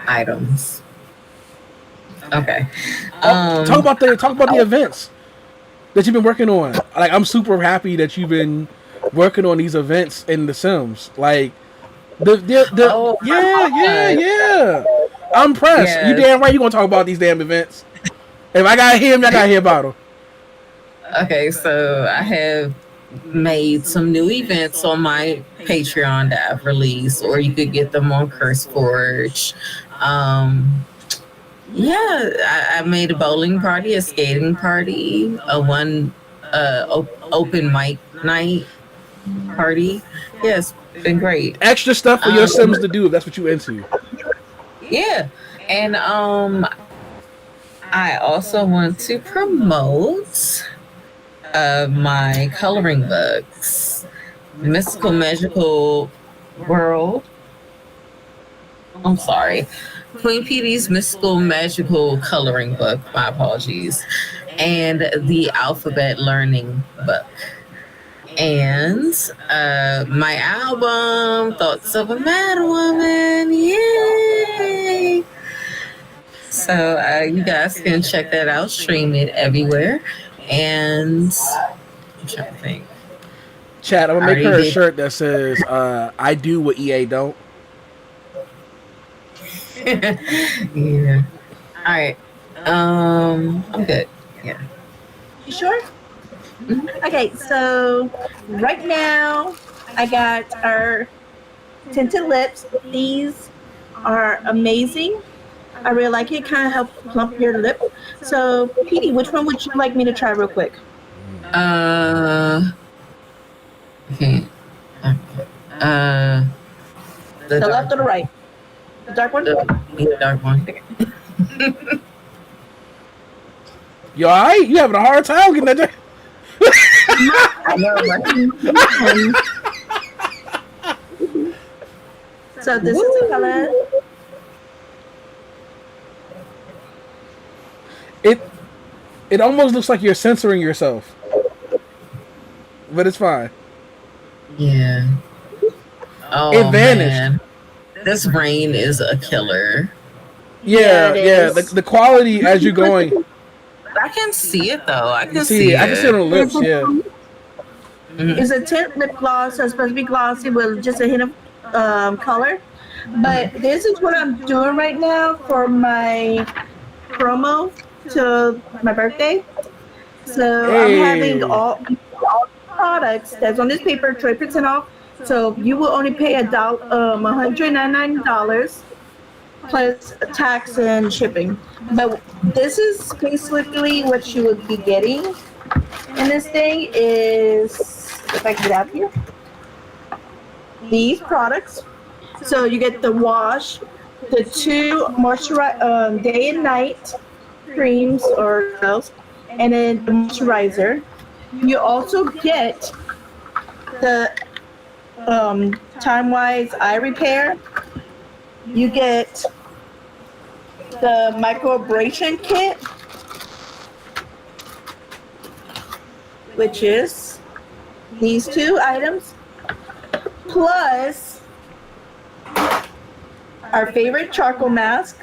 items. Okay. Talk about the events that you've been working on. Like, I'm super happy that you've been working on these events in The Sims. Like, yeah. I'm impressed. Yes. You damn right you gonna talk about these damn events. If I gotta hear him, I gotta hear about them. Okay, so I have made some new events on my Patreon that I've released, or you could get them on CurseForge. I made a bowling party, a skating party, open mic night party. Yes, been great. Extra stuff for your Sims to do if that's what you into. Yeah, and I also want to promote my coloring books, Mystical Magical World. I'm sorry. Queen Pedii's Mystical Magical Coloring Book, my apologies, and the Alphabet Learning Book. And my album, Thoughts of a Mad Woman, yay! So you guys can check that out, stream it everywhere. And I'm trying to think. Chad, I'm gonna make her a shirt that says, I do what EA don't. Yeah. All right. I'm good. Yeah. You sure? Mm-hmm. Okay, so right now I got our tinted lips. These are amazing. I really like it. Kind of helps plump your lip. So, Pedii, which one would you like me to try real quick? Okay. The left or the right? The dark one? The dark one. You alright? You having a hard time getting that? I know, right? So this is the color. It almost looks like you're censoring yourself, but it's fine. Yeah. Oh, it vanished. Man. This rain is a killer. Yeah. The quality as you're going. I can see it though. I can see it. I can see it on the lips. Yeah. It's a tint lip gloss, so it's supposed to be glossy with just a hint of color. But this is what I'm doing right now for my promo to my birthday. So I'm having all products that's on this paper 20% off. So you will only pay $199 plus tax and shipping. But this is basically what you would be getting in this thing is, if I can get out here, these products. So you get the wash, the 2 moisturize day and night creams or gels, and then the moisturizer. You also get the Time-Wise eye repair. You get the microabrasion kit, which is these 2 items, plus our favorite charcoal mask.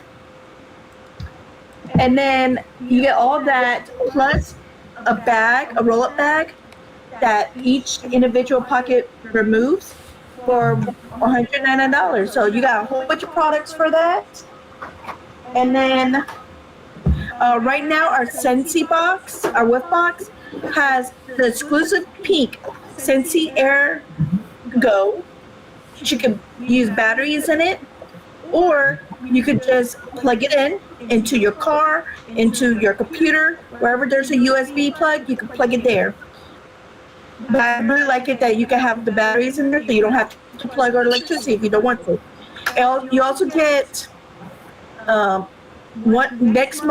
And then you get all that plus a bag, a roll-up bag that each individual pocket removes for $199. So you got a whole bunch of products for that. And then right now our Scentsy box, our whiff box, has the exclusive pink Scentsy Air Go. You can use batteries in it, or you could just plug it into your car, into your computer, wherever there's a USB plug, you can plug it there. But I really like it that you can have the batteries in there, so you don't have to plug our electricity if you don't want to. And you also get next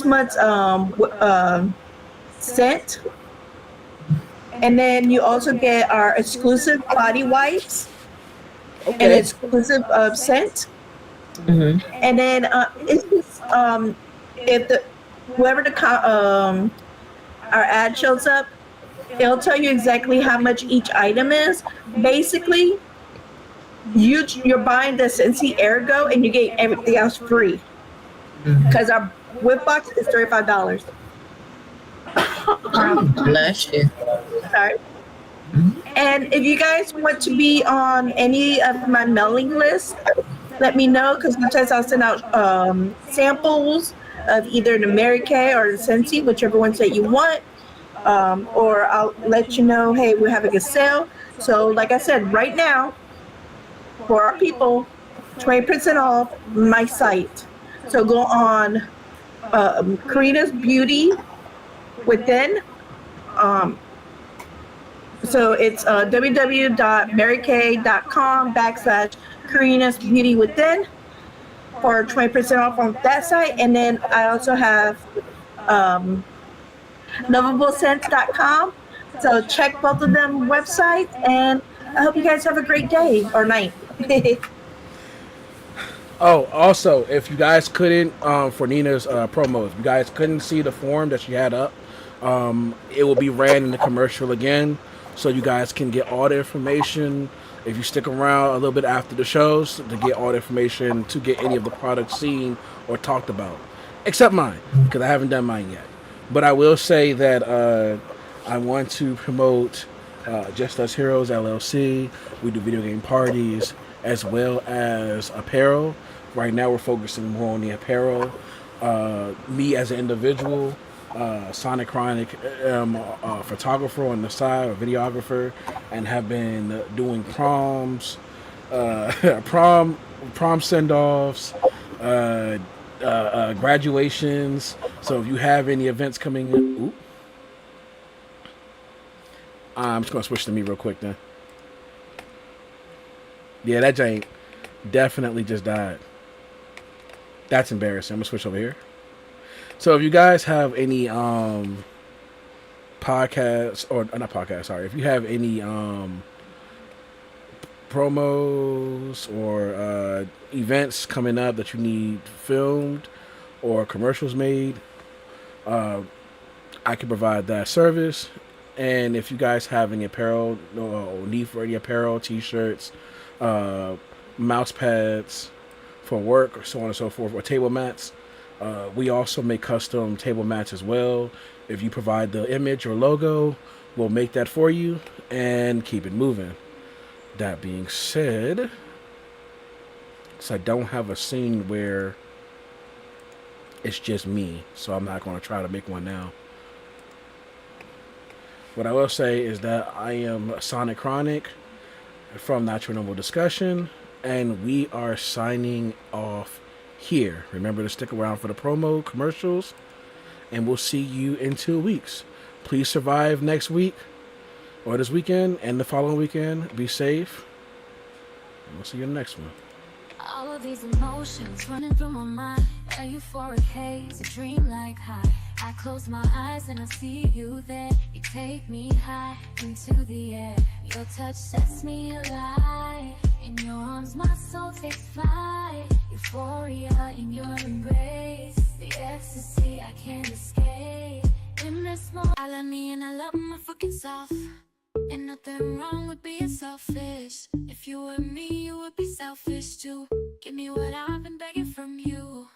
month's scent. And then you also get our exclusive body wipes and exclusive scent. Mm-hmm. And then it's just if our ad shows up, it'll tell you exactly how much each item is. Basically, you're buying the Scentsy Ergo and you get everything else free. Because our whip box is $35. Bless you. Sorry. And if you guys want to be on any of my mailing lists, let me know, because sometimes I'll send out samples of either the Mary Kay or the Scentsy, whichever ones that you want. Or I'll let you know, hey, we're having a sale. So like I said, right now, for our people, 20% off my site. So go on Karina's Beauty Within. So it's www.marykay.com/Karina's Beauty Within for 20% off on that site. And then I also have lovablescents.com. So check both of them websites, and I hope you guys have a great day or night. Oh, also, if you guys couldn't, for Nina's promo, if you guys couldn't see the form that she had up, it will be ran in the commercial again, so you guys can get all the information. If you stick around a little bit after the shows to get all the information, to get any of the products seen or talked about, except mine, because I haven't done mine yet. But I will say that I want to promote Just Us Heroes LLC. We do video game parties as well as apparel. Right now we're focusing more on the apparel. Me as an individual, Sonic Kronik, a photographer on the side, a videographer, and have been doing proms, prom send-offs, graduations. So if you have any events coming in, I'm just gonna switch to me real quick then. Yeah, that giant definitely just died. That's embarrassing. I'm gonna switch over here. So if you guys have any podcasts, or not podcasts, sorry, if you have any promos or events coming up that you need filmed or commercials made, I can provide that service. And if you guys have any apparel, need for any apparel, t-shirts, mouse pads for work, or so on and so forth, or table mats, we also make custom table mats as well. If you provide the image or logo, we'll make that for you and keep it moving. That being said, so I don't have a scene where it's just me, so I'm not going to try to make one now. What I will say is that I am Sonic Kronik from Natural Normal Discussion, and we are signing off here. Remember to stick around for the promo commercials, and we'll see you in 2 weeks. Please survive next week, or this weekend, and the following weekend. Be safe, and we'll see you in the next one. All of these emotions running through my mind. A euphoric haze, a dream-like high. I close my eyes and I see you there. You take me high into the air. Your touch sets me alive. In your arms my soul takes flight. Euphoria in your embrace. The ecstasy I can't escape. In this moment I love me and I love my fucking self. Ain't nothing wrong with being selfish. If you were me, you would be selfish too. Give me what I've been begging from you.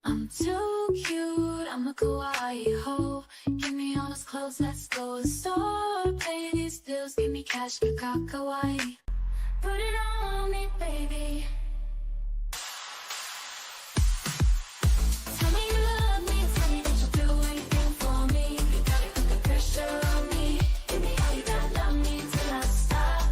I'm too cute, I'm a kawaii ho. Give me all those clothes, let's go to the store. Pay these bills, give me cash for kawaii. Put it on me, baby. Tell me you love me, tell me that you'll do anything for me. You gotta put the pressure on me. Give me all you got, love me till I stop.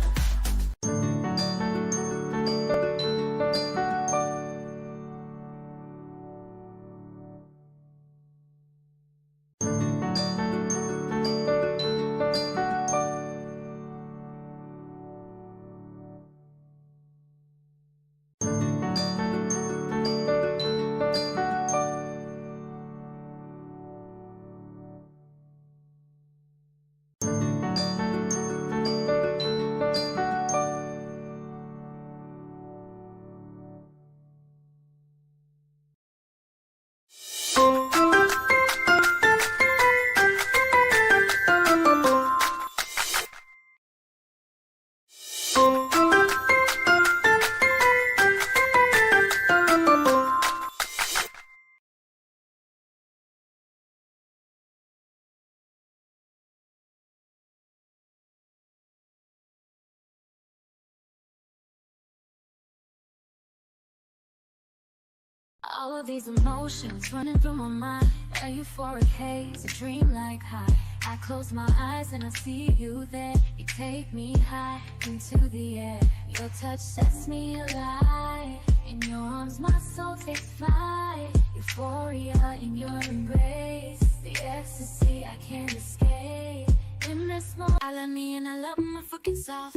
All of these emotions running through my mind. A euphoric haze, a dream-like high. I close my eyes and I see you there. You take me high into the air. Your touch sets me alive. In your arms my soul takes flight. Euphoria in your embrace. The ecstasy I can't escape. In this moment I love me and I love my fucking self.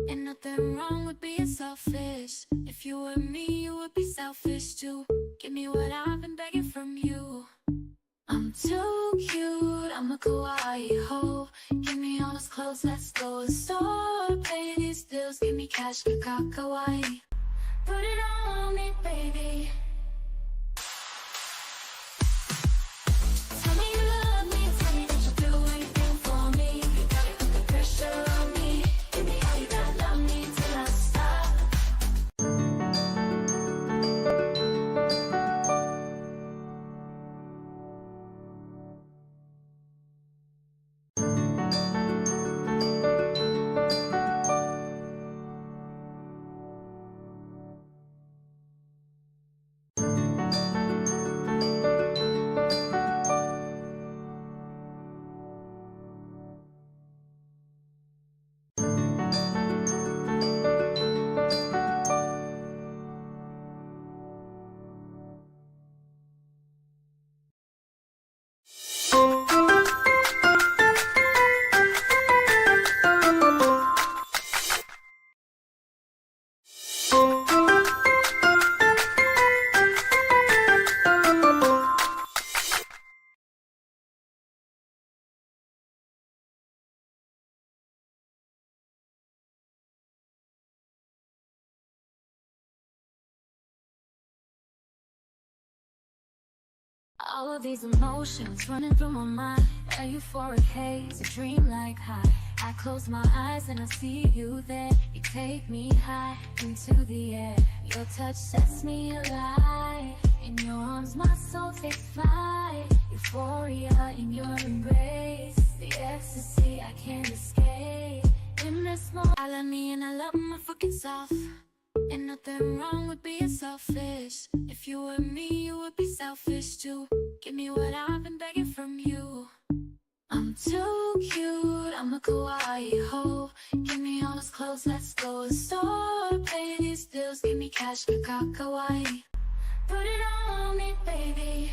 Ain't nothing wrong with being selfish. If you were me, you would be selfish too. Give me what I've been begging from you. I'm too cute, I'm a kawaii ho. Give me all those clothes, let's go to the store. Pay these bills, give me cash for kawaii. Put it on me, baby. Tell me you love me, tell me that you'll do anything for me. You gotta put the pressure on me. Give me all you got, love me till I stop. All of these emotions running through my mind. A euphoric haze, a dreamlike high. I close my eyes and I see you there. You take me high into the air. Your touch sets me alive. In your arms my soul takes flight. Euphoria in your embrace. The ecstasy I can't escape. In this moment I love me and I love my fucking self. Ain't nothing wrong with being selfish. If you were me, you would be selfish too. Give me what I've been begging from you. I'm too cute, I'm a kawaii hoe. Give me all those clothes, let's go to the store. Pay these bills, give me cash, kawaii. Put it on me, baby.